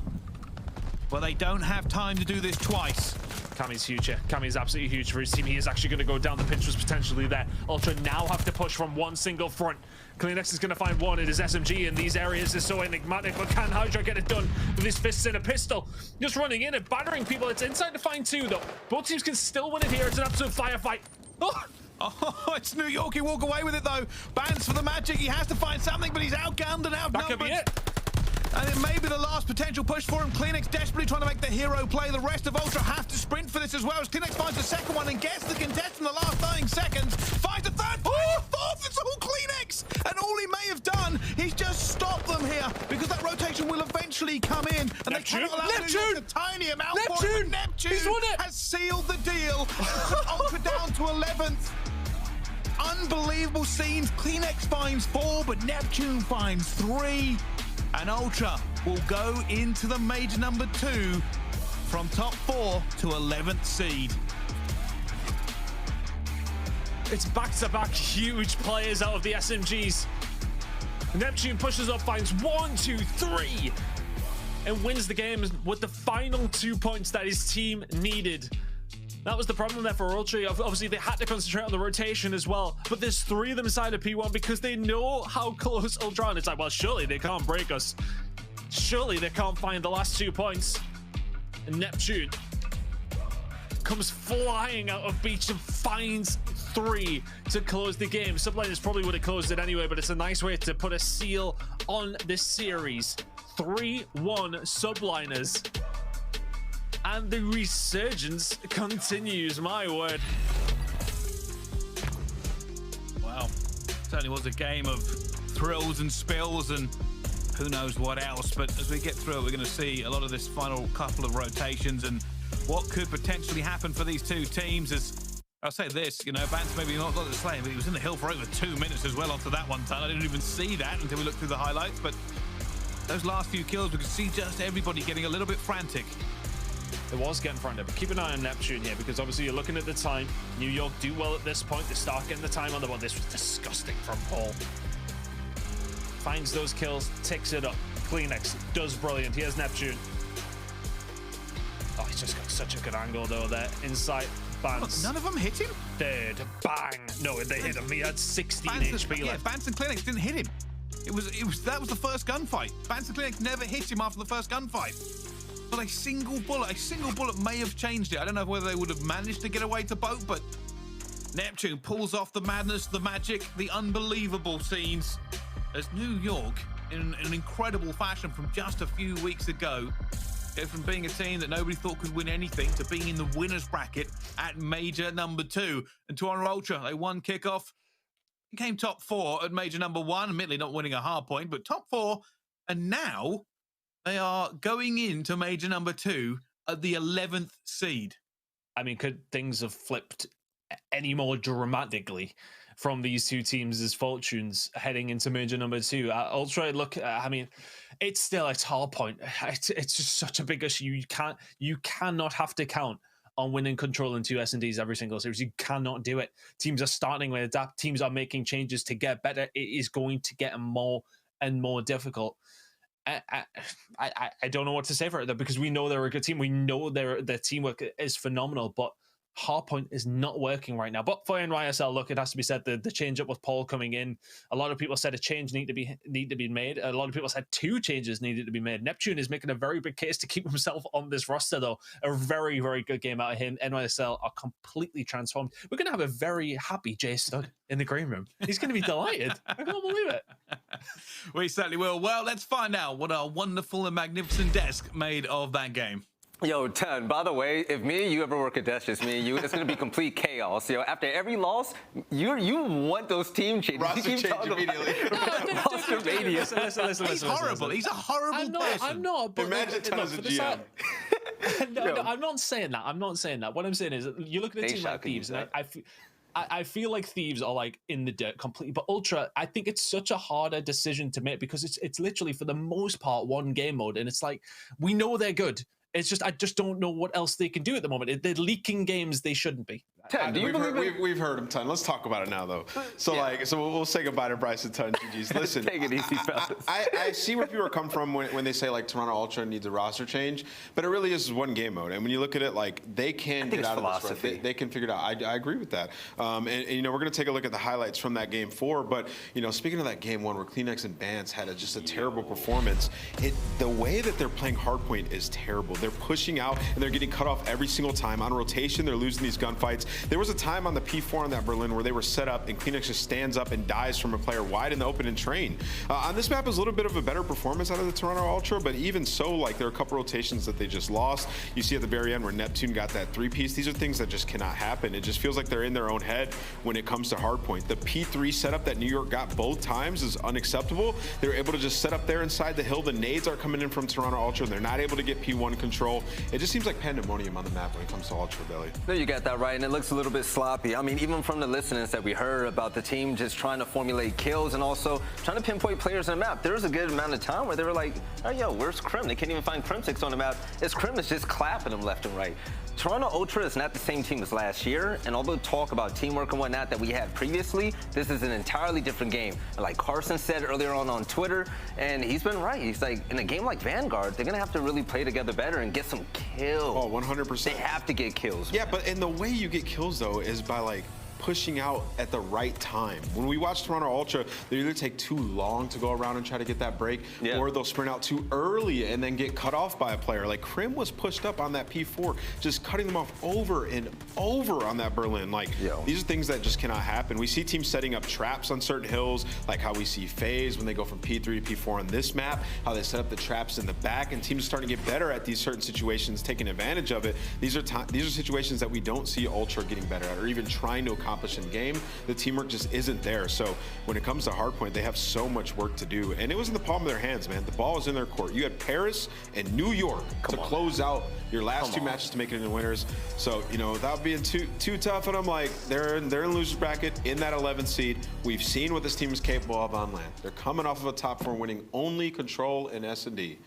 but they don't have time to do this twice. Cammy's huge here. Cammy's absolutely huge for his team. He is actually going to go down. The pinch was potentially there. Ultra now have to push from one single front. CleanX is going to find one. It is SMG in these areas is so enigmatic, but can HyDra get it done with his fists in a pistol? Just running in and battering people. It's Inside to find two, though. Both teams can still win it here. It's an absolute firefight. Oh, Oh, it's New York. He walk away with it, though. Bance for the Magic. He has to find something, but he's outgunned and outnumbered. That could be it. And it may be the last potential push for him. CleanX desperately trying to make the hero play. The rest of Ultra have to sprint for this as well, as CleanX finds the second one and gets the contest in the last 9 seconds. Finds the third, finds the fourth. It's all CleanX. And all he may have done is just stop them here, because that rotation will eventually come in. And Neptune. they cannot allow him to use a tiny amount for it. Neptune He's won it. has sealed the deal. Ultra down to 11th. Unbelievable scenes. CleanX finds 4, but Neptune finds 3. And Ultra will go into the major number 2 from top 4 to 11th seed. It's back-to-back huge players out of the SMGs. Neptune pushes up, finds 1, 2, 3, and wins the game with the final 2 points that his team needed. That was the problem there for Ultra. Obviously, they had to concentrate on the rotation as well. But there's 3 of them inside of P1 because they know how close Ultra are. And it's like, well, surely they can't break us. Surely they can't find the last 2 points. And Neptune comes flying out of beach and finds 3 to close the game. Subliners probably would have closed it anyway, but it's a nice way to put a seal on this series. 3-1 Subliners. And the resurgence continues, my word. Wow. Certainly was a game of thrills and spills and who knows what else. But as we get through it, we're going to see a lot of this final couple of rotations and what could potentially happen for these 2 teams. As I'll say this, you know, Bance maybe not got the slam, but he was in the hill for over 2 minutes as well onto that one time. I didn't even see that until we looked through the highlights. But those last few kills, we could see just everybody getting a little bit frantic. It was getting fronted, but keep an eye on Neptune here, because obviously you're looking at the time. New York do well at this point. They start getting the time on the ball. This was disgusting from Paul. Finds those kills, ticks it up. CleanX does brilliant. Here's Neptune. Oh, he's just got such a good angle though there. Inside Bance. None of them hit him? Third, bang. No, they hit him. He had 16 HP left. Bance and CleanX didn't hit him. That was the first gunfight. Bance and CleanX never hit him after the first gunfight. But a single bullet may have changed it. I don't know whether they would have managed to get away to both, but Neptune pulls off the madness, the magic, the unbelievable scenes as New York, in an incredible fashion from just a few weeks ago, go from being a team that nobody thought could win anything to being in the winner's bracket at major number 2. And to honor Ultra, they won kickoff, became top 4 at major number 1, admittedly not winning a hard point, but top 4, and now they are going into major number 2 at the 11th seed. I mean, could things have flipped any more dramatically from these 2 teams' fortunes heading into major number 2? Ultra, look, I mean, it's hard point. It's just such a big issue. You cannot have to count on winning control in 2 S&Ds every single series. You cannot do it. Teams are starting to adapt. Teams are making changes to get better. It is going to get more and more difficult. I don't know what to say for it though, because we know they're a good team. We know their teamwork is phenomenal, but Hardpoint is not working right now. But for NYSL, look, it has to be said, the change up with Paul coming in, a lot of people said a change need to be made. A lot of people said 2 changes needed to be made. Neptune is making a very big case to keep himself on this roster though. A very, very good game out of him. NYSL are completely transformed. We're going to have a very happy Jay Stud in the green room. He's going to be delighted. I can't believe it. We certainly will. Well, let's find out what our wonderful and magnificent desk made of that game. Yo, Ten, by the way, if me and you ever work at Dashy, me and you, it's going to be complete chaos. Yo, after every loss, you want those team changes. Roster you keep change immediately. Roster radius. Listen, He's horrible. He's a horrible person. I'm not. But imagine Ten as a GM. No, I'm not saying that. I'm not saying that. What I'm saying is, you look at a team like Thieves, and I feel like Thieves are like in the dirt completely. But Ultra, I think it's such a harder decision to make because it's literally for the most part one game mode, and it's like we know they're good. It's just I just don't know what else they can do at the moment. They're leaking games they shouldn't be. Ten, do you we've heard him, Ten. Let's talk about it now, though. So we'll say goodbye to Bryce and Ten. GGs. Listen, take it easy, fellas. I see where people come from when they say like Toronto Ultra needs a roster change, but it really is one game mode. And when you look at it, like they can get out of this. They can figure it out. I agree with that. And you know we're gonna take a look at the highlights from that game 4. But you know, speaking of that game 1 where CleanX and Bance had just a terrible performance, the way that they're playing hardpoint is terrible. They're pushing out and they're getting cut off every single time on rotation. They're losing these gunfights. There was a time on the P4 on that Berlin where they were set up and CleanX just stands up and dies from a player wide in the open and train. On this map is a little bit of a better performance out of the Toronto Ultra, but even so, like, there are a couple rotations that they just lost. You see at the very end where Neptune got that 3-piece. These are things that just cannot happen. It just feels like they're in their own head when it comes to hardpoint. The P3 setup that New York got both times is unacceptable. They were able to just set up there inside the hill. The nades are coming in from Toronto Ultra. They're not able to get P1 control. It just seems like pandemonium on the map when it comes to Ultra, Billy. No, you got that right, and it looks a little bit sloppy. I mean, even from the listenings that we heard about the team just trying to formulate kills and also trying to pinpoint players on the map, there was a good amount of time where they were like, oh, yo, where's Crim? They can't even find Crimsix on the map. It's Crim is just clapping them left and right. Toronto Ultra is not the same team as last year, and although talk about teamwork and whatnot that we had previously, this is an entirely different game. And like Carson said earlier on Twitter, and he's been right. He's like, in a game like Vanguard, they're gonna have to really play together better and get some kills. Oh, 100%. They have to get kills. Yeah, but and the way you get kills though is by like pushing out at the right time. When we watch Toronto Ultra, they either take too long to go around and try to get that break, or they'll sprint out too early and then get cut off by a player. Like Crim was pushed up on that P4, just cutting them off over and over on that Berlin. Like, these are things that just cannot happen. We see teams setting up traps on certain hills, like how we see FaZe when they go from P3 to P4 on this map, how they set up the traps in the back, and teams are starting to get better at these certain situations, taking advantage of it. These are situations that we don't see Ultra getting better at, or even trying to accomplish in game. The teamwork just isn't there. So when it comes to hardpoint, they have so much work to do, and it was in the palm of their hands, man. The ball was in their court. You had Paris and New York to close out your last two matches to make it into winners. So, you know, without being too tough on them, like they're in losers bracket in that 11th seed. We've seen what this team is capable of on land. They're coming off of a top 4 winning only Control and S&D.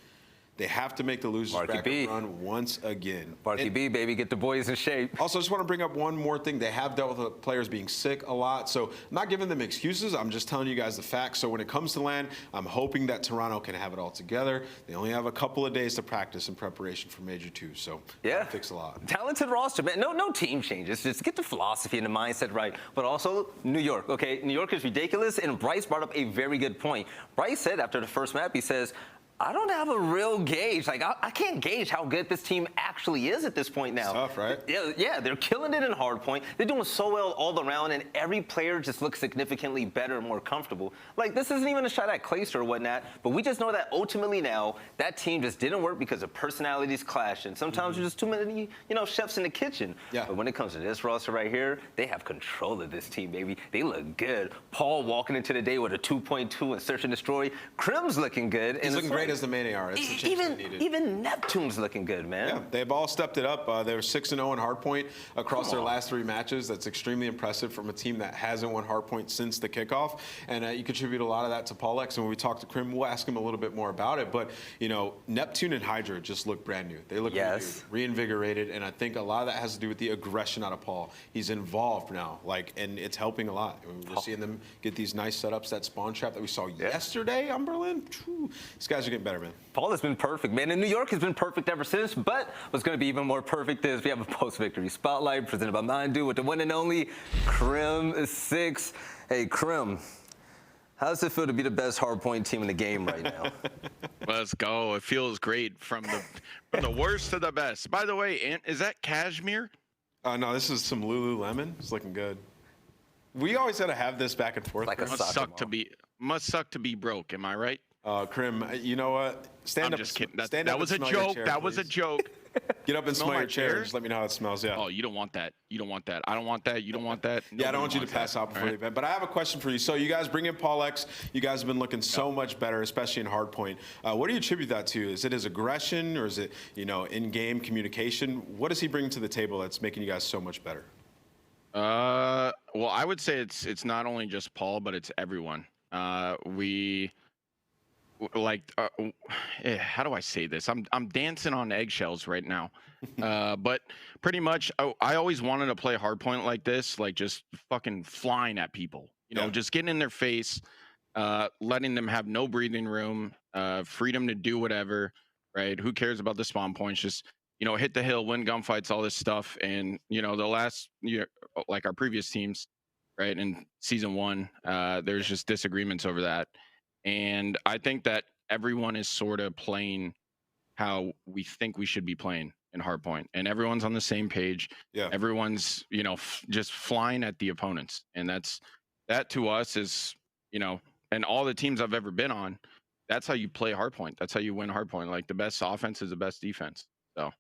They have to make the losers bracket run once again. Barky B, baby, get the boys in shape. Also, I just want to bring up one more thing. They have dealt with the players being sick a lot, so I'm not giving them excuses. I'm just telling you guys the facts. So when it comes to LAN, I'm hoping that Toronto can have it all together. They only have a couple of days to practice in preparation for Major II, so fix a lot. Talented roster, man. No team changes. Just get the philosophy and the mindset right. But also, New York, okay? New York is ridiculous, and Bryce brought up a very good point. Bryce said after the first map, he says, I don't have a real gauge. Like, I can't gauge how good this team actually is at this point now. It's tough, right? Yeah, they're killing it in hardpoint. They're doing so well all around, and every player just looks significantly better and more comfortable. Like, this isn't even a shot at Clayster or whatnot, but we just know that ultimately now, that team just didn't work because of personalities clashing. Sometimes there's just too many, you know, chefs in the kitchen. Yeah. But when it comes to this roster right here, they have control of this team, baby. They look good. Paul walking into the day with a 2.2 and search and destroy. Crim's looking good. He's looking great as the main AR. It's the chance they needed. Even Neptune's looking good, man. Yeah, they've all stepped it up. They were 6-0 in hardpoint across their last 3 matches. That's extremely impressive from a team that hasn't won hardpoint since the kickoff. And you contribute a lot of that to Paul X. And when we talk to Crim, we'll ask him a little bit more about it. But, you know, Neptune and HyDra just look brand new. They look reinvigorated. And I think a lot of that has to do with the aggression out of Paul. He's involved now, and it's helping a lot. We're seeing them get these nice setups, that spawn trap that we saw yesterday on Berlin. These guys are getting better, man. Paul has been perfect, man. And New York has been perfect ever since. But what's going to be even more perfect is we have a post-victory spotlight presented by Mandu with the one and only Crimsix. Hey, Crim, how does it feel to be the best hardpoint team in the game right now? Let's go. It feels great from the worst to the best. By the way, is that cashmere? No, this is some Lululemon. It's looking good. We always had to have this back and forth. Like must suck to be broke. Am I right? Crim, you know what? Stand up. Just kidding. That was a joke. That was a joke. Get up and smell your chair. Just let me know how it smells. Yeah. Oh, you don't want that. You don't want that. I don't want that. You don't want that. Yeah, I don't want you to pass out before the event. But I have a question for you. So you guys bring in Paul X. You guys have been looking so much better, especially in hardpoint. What do you attribute that to? Is it his aggression, or is it, you know, in-game communication? What does he bring to the table that's making you guys so much better? Well, I would say it's not only just Paul, but it's everyone. How do I say this? I'm dancing on eggshells right now. But pretty much, I always wanted to play hardpoint like this, like just fucking flying at people. You know, just getting in their face, letting them have no breathing room, freedom to do whatever. Right? Who cares about the spawn points? Just, you know, hit the hill, win gunfights, all this stuff. And you know, the last year, like our previous teams, right, in season 1, there's just disagreements over that. And I think that everyone is sort of playing how we think we should be playing. in hardpoint, and everyone's on the same page. Yeah. Everyone's, you know, just flying at the opponents, and that to us is, you know, and all the teams I've ever been on, that's how you play hardpoint. That's how you win hardpoint. Like the best offense is the best defense. So.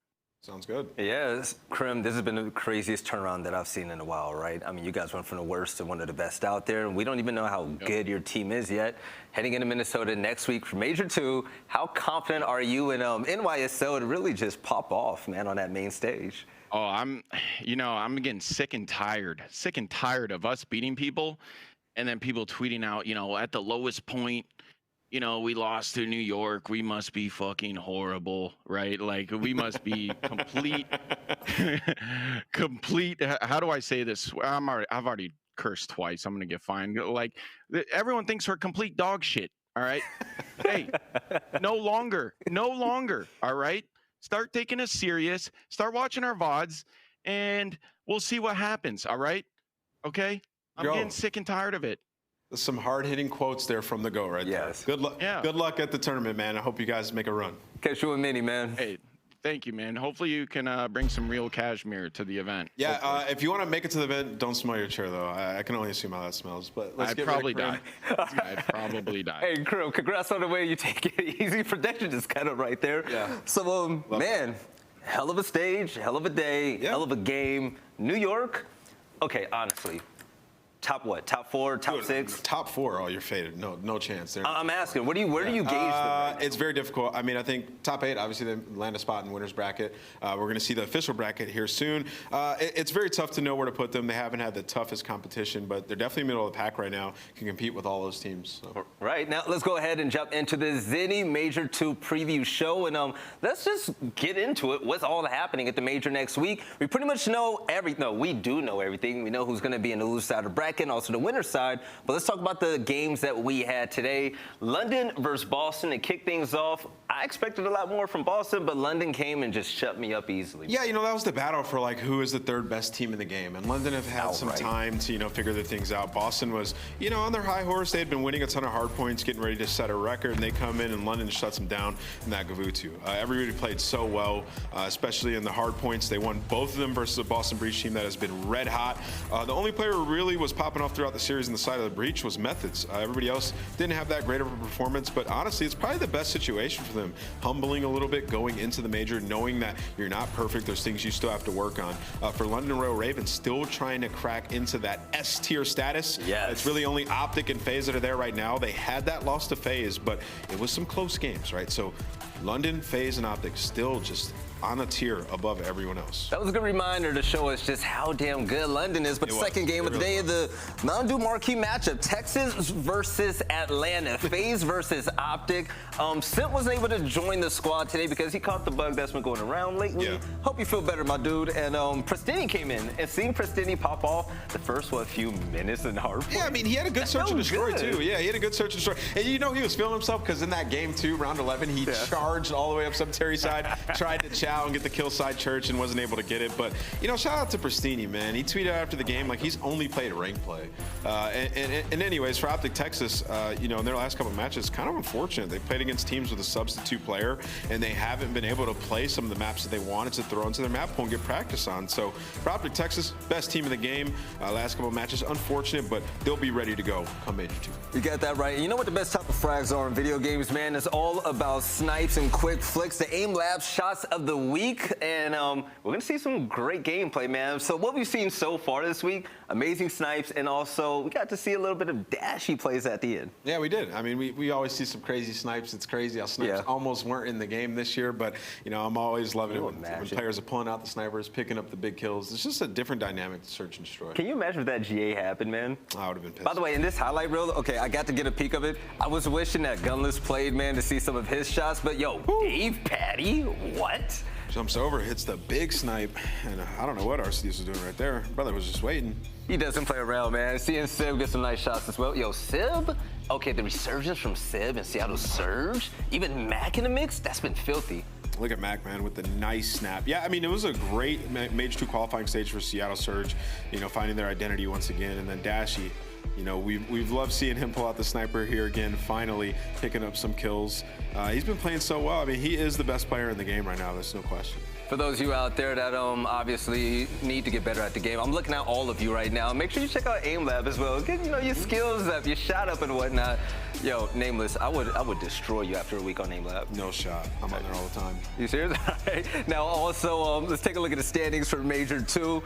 Sounds good. Yeah, Crim, this has been the craziest turnaround that I've seen in a while, right? I mean, you guys went from the worst to one of the best out there, and we don't even know how good your team is yet. Heading into Minnesota next week for Major II, how confident are you in NYSL to really just pop off, man, on that main stage? Oh, I'm getting sick and tired of us beating people, and then people tweeting out, you know, at the lowest point, you know, we lost to New York. We must be fucking horrible, right? Like, we must be complete. How do I say this? I've already cursed twice. I'm gonna get fined. Like, everyone thinks we're complete dog shit. All right. Hey, no longer. All right. Start taking us serious. Start watching our VODs, and we'll see what happens. All right. Okay. I'm getting sick and tired of it. Some hard-hitting quotes there from the go right there. Good luck. Yeah. Good luck at the tournament, man. I hope you guys make a run. Catch you with Mini, man. Hey, thank you, man. Hopefully you can bring some real cashmere to the event. Yeah, if you want to make it to the event, don't smell your chair, though. I can only assume how that smells. But let's get probably die. I'd probably die. Hey, Crew, congrats on the way you take it easy. Prediction is kind of right there. Yeah. So, man, hell of a stage, hell of a day, hell of a game. New York, okay, honestly. Top what? Top 4, top 6? Top 4. Oh, you're faded. No chance there. I'm asking. Where do you gauge them? Right it's very difficult. I mean, I think top 8. Obviously, they land a spot in winners bracket. We're going to see the official bracket here soon. It's very tough to know where to put them. They haven't had the toughest competition, but they're definitely middle of the pack right now. Can compete with all those teams. So. Right now, let's go ahead and jump into the Zinni Major II preview show, and let's just get into it. What's all happening at the Major next week? We pretty much know everything. No, we do know everything. We know who's going to be in the loser side of the bracket. And also the winner's side, but let's talk about the games that we had today. London versus Boston to kick things off. I expected a lot more from Boston, but London came and just shut me up easily. Yeah, you know, that was the battle for like who is the third best team in the game, and London have had some time to, you know, figure their things out. Boston was, you know, on their high horse. They had been winning a ton of hard points, getting ready to set a record, and they come in and London shuts them down in that Gavutu. Everybody played so well, especially in the hard points. They won both of them versus a Boston Breach team that has been red hot. The only player who really was popping off throughout the series in the side of the Breach was Methodz. Everybody else didn't have that great of a performance, but honestly, it's probably the best situation for them. Humbling a little bit going into the Major, knowing that you're not perfect. There's things you still have to work on. For London Royal Ravens, still trying to crack into that S-tier status. Yes. It's really only OpTic and FaZe that are there right now. They had that loss to FaZe, but it was some close games, right? So London, FaZe, and OpTic still just on a tier above everyone else. That was a good reminder to show us just how damn good London is. But the second game of the day, the Mountain Dew marquee matchup, Texas versus Atlanta, FaZe versus OpTic. Simp wasn't able to join the squad today because he caught the bug that's been going around lately. Yeah. Hope you feel better, my dude. And Prestinni came in, and seeing Prestinni pop off the first, few minutes in hard point. Yeah, I mean, he had a good search and destroy, too. Yeah, he had a good search and destroy. And you know he was feeling himself because in that game, too, round 11, he charged all the way up cemetery side, tried to chow and get the kill side church and wasn't able to get it. But, you know, shout out to Prestinni, man. He tweeted after the game like he's only played rank play. And anyways, for OpTic Texas, you know, in their last couple of matches, kind of unfortunate. They played against teams with a substitute player, and they haven't been able to play some of the maps that they wanted to throw into their map pool and get practice on. So for OpTic Texas, best team in the game. Last couple of matches, unfortunate, but they'll be ready to go come Major II. You got that right. You know what the best type of frags are in video games, man? It's all about snipes and quick flicks, the Aim Labs shots of the week, and we're going to see some great gameplay, man. So what we've seen so far this week, amazing snipes, and also we got to see a little bit of Dashy plays at the end. Yeah, we did. I mean, we always see some crazy snipes. It's crazy how snipes almost weren't in the game this year, but, you know, I'm always loving it when players are pulling out the snipers, picking up the big kills. It's just a different dynamic to search and destroy. Can you imagine if that GA happened, man? I would have been pissed. By the way, in this highlight reel, okay, I got to get a peek of it. I was wishing that Gunless played, man, to see some of his shots, but yo, Dave Patty, what? Jumps over, hits the big snipe, and I don't know what Arcitys was doing right there. Brother was just waiting. He doesn't play around, man. Seeing Sib get some nice shots as well. Yo, Sib? Okay, the resurgence from Sib and Seattle Surge, even Mac in the mix, that's been filthy. Look at Mac, man, with the nice snap. Yeah, I mean, it was a great Major II qualifying stage for Seattle Surge, you know, finding their identity once again. And then Dashy, you know, we've loved seeing him pull out the sniper here again, finally picking up some kills. He's been playing so well. I mean, he is the best player in the game right now, there's no question. For those of you out there that obviously need to get better at the game, I'm looking at all of you right now. Make sure you check out AimLab as well. Get your skills up, your shot up and whatnot. Yo, Nameless, I would destroy you after a week on AimLab. No shot. I'm on there all the time. You serious? All right. Now also, let's take a look at the standings for Major II.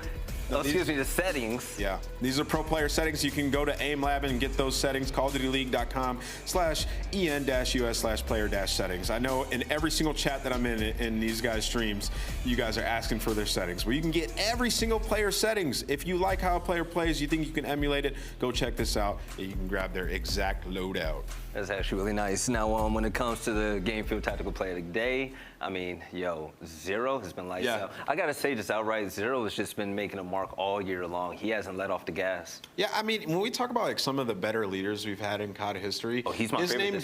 Excuse me, the settings. Yeah, these are pro player settings. You can go to AimLab and get those settings, callofdutyleague.com/en-us/player-settings. I know in every single chat that I'm in these guys' streams, you guys are asking for their settings. Well, you can get every single player settings. If you like how a player plays, you think you can emulate it, go check this out. And you can grab their exact loadout. That's actually really nice. Now, when it comes to the game field tactical player of the day, I mean, yo, Zero has been lights out. I gotta say just outright, Zero has just been making a mark all year long. He hasn't let off the gas. Yeah, I mean, when we talk about like some of the better leaders we've had in COD history, he's my favorite.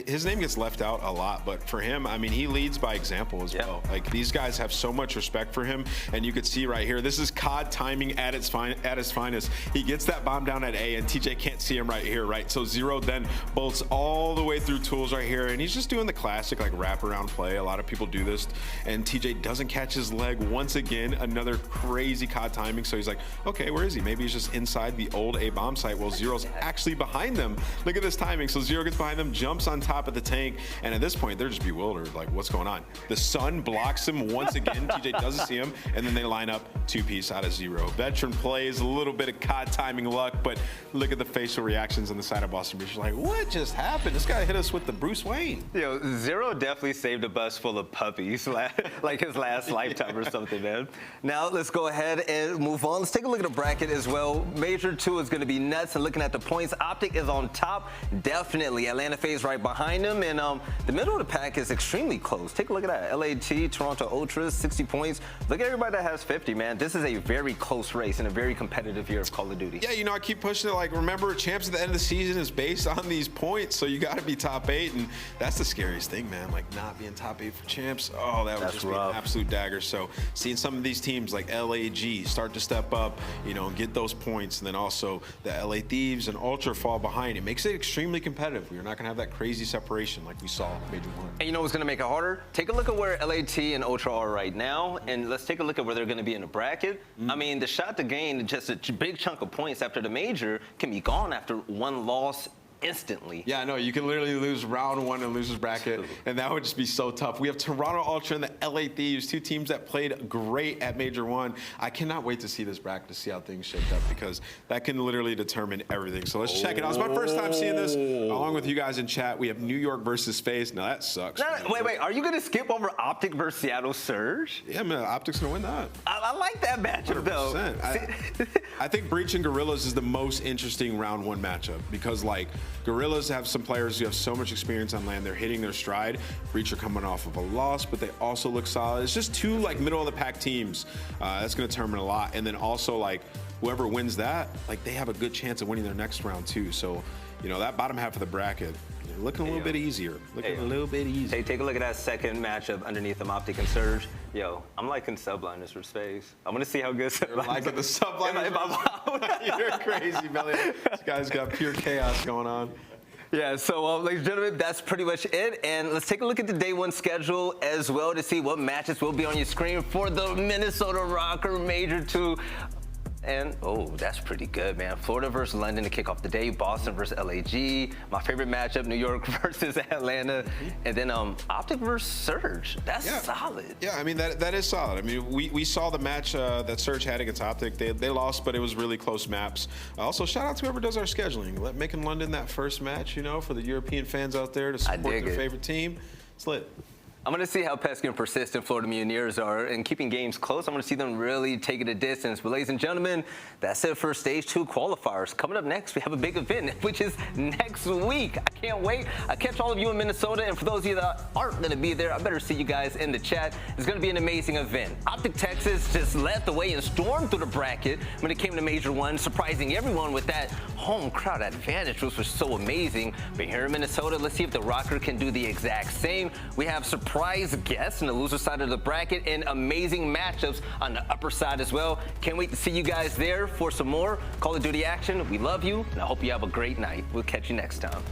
His name gets left out a lot, but for him, I mean, he leads by example as well. Like these guys have so much respect for him, and you could see right here, this is COD timing at its finest. He gets that bomb down at A, and TJ can't see him right here, right? So Zero then bolts all the way through tools right here, and he's just doing the classic like wraparound play. A lot of people do this, and TJ doesn't catch his leg once again. Another crazy COD timing. So he's like, okay, where is he? Maybe he's just inside the old A bomb site. Well, Zero's actually behind them. Look at this timing. So Zero gets behind them, jumps on top of the tank, and at this point they're just bewildered, like what's going on? The sun blocks him once again. TJ doesn't see him, and then they line up two-piece out of Zero. Veteran plays, a little bit of COD timing luck, but look at the facial reactions on the side of Boston Beach. Like, what just happened? This guy hit us with the Bruce Wayne. Yo, Zero definitely saved a bus full of puppies, like his last lifetime or something, man. Now let's go ahead and move on. Let's take a look at the bracket as well. Major II is going to be nuts, and looking at the points, OpTic is on top, definitely. Atlanta FaZe right behind them, and the middle of the pack is extremely close. Take a look at that. LAT, Toronto Ultras, 60 points. Look at everybody that has 50, man. This is a very close race and a very competitive year of Call of Duty. Yeah, you know, I keep pushing it. Like, remember, champs at the end of the season is based on these points, so you got to be top 8, and that's the scariest thing, man. Like, not being top 8 for champs, oh, that would just be an absolute dagger. So seeing some of these teams like LAG start to step up, you know, and get those points, and then also the LA Thieves and Ultra fall behind, it makes it extremely competitive. We're not going to have that crazy separation like we saw in Major 1. And you know what's going to make it harder? Take a look at where LAT and Ultra are right now, and let's take a look at where they're going to be in the bracket. I mean, the shot to gain just a big chunk of points after the major can be gone after one loss instantly. Yeah, I know. You can literally lose round 1 and lose this bracket, and that would just be so tough. We have Toronto Ultra and the LA Thieves, 2 teams that played great at Major 1. I cannot wait to see this bracket, to see how things shake up, because that can literally determine everything. So let's check it out. It's my first time seeing this, along with you guys in chat. We have New York versus FaZe. Now that sucks. Wait. Are you going to skip over OpTic versus Seattle Surge? Yeah, man. OpTic's going to win that. I like that matchup, 100%. Though. I think Breach and Guerrillas is the most interesting round 1 matchup, because, like, Guerrillas have some players who have so much experience on land. They're hitting their stride. Breach are coming off of a loss, but they also look solid. It's just 2 like middle of the pack teams. That's going to determine a lot. And then also, like, whoever wins that, like, they have a good chance of winning their next round too. So, you know, that bottom half of the bracket, looking a little bit easier. Looking a little bit easier. Hey, take a look at that second matchup underneath them, OpTic and Surge. Yo, I'm liking Subliners versus FaZe. I want to see how good Subliners. You're liking the Subliners. You're crazy, Belly. This guy's got pure chaos going on. Yeah, so ladies and gentlemen, that's pretty much it. And let's take a look at the day 1 schedule as well to see what matches will be on your screen for the Minnesota Røkkr Major II. And, oh, that's pretty good, man. Florida versus London to kick off the day. Boston versus LAG. My favorite matchup, New York versus Atlanta. And then OpTic versus Surge. That's solid. Yeah, I mean, that is solid. I mean, we saw the match that Surge had against OpTic. They lost, but it was really close maps. Also, shout out to whoever does our scheduling. Making London that first match, you know, for the European fans out there to support their favorite team. It's lit. I'm going to see how pesky and persistent Florida Mutineers are in keeping games close. I'm going to see them really take it a distance. But ladies and gentlemen, that's it for Stage 2 qualifiers. Coming up next, we have a big event, which is next week. I can't wait. I catch all of you in Minnesota, and for those of you that aren't going to be there, I better see you guys in the chat. It's going to be an amazing event. OpTic Texas just led the way and stormed through the bracket when it came to Major 1, surprising everyone with that home crowd advantage, which was so amazing. But here in Minnesota, let's see if the Røkkr can do the exact same. We have surprise guests on the loser side of the bracket and amazing matchups on the upper side as well. Can't wait to see you guys there for some more Call of Duty action. We love you, and I hope you have a great night. We'll catch you next time.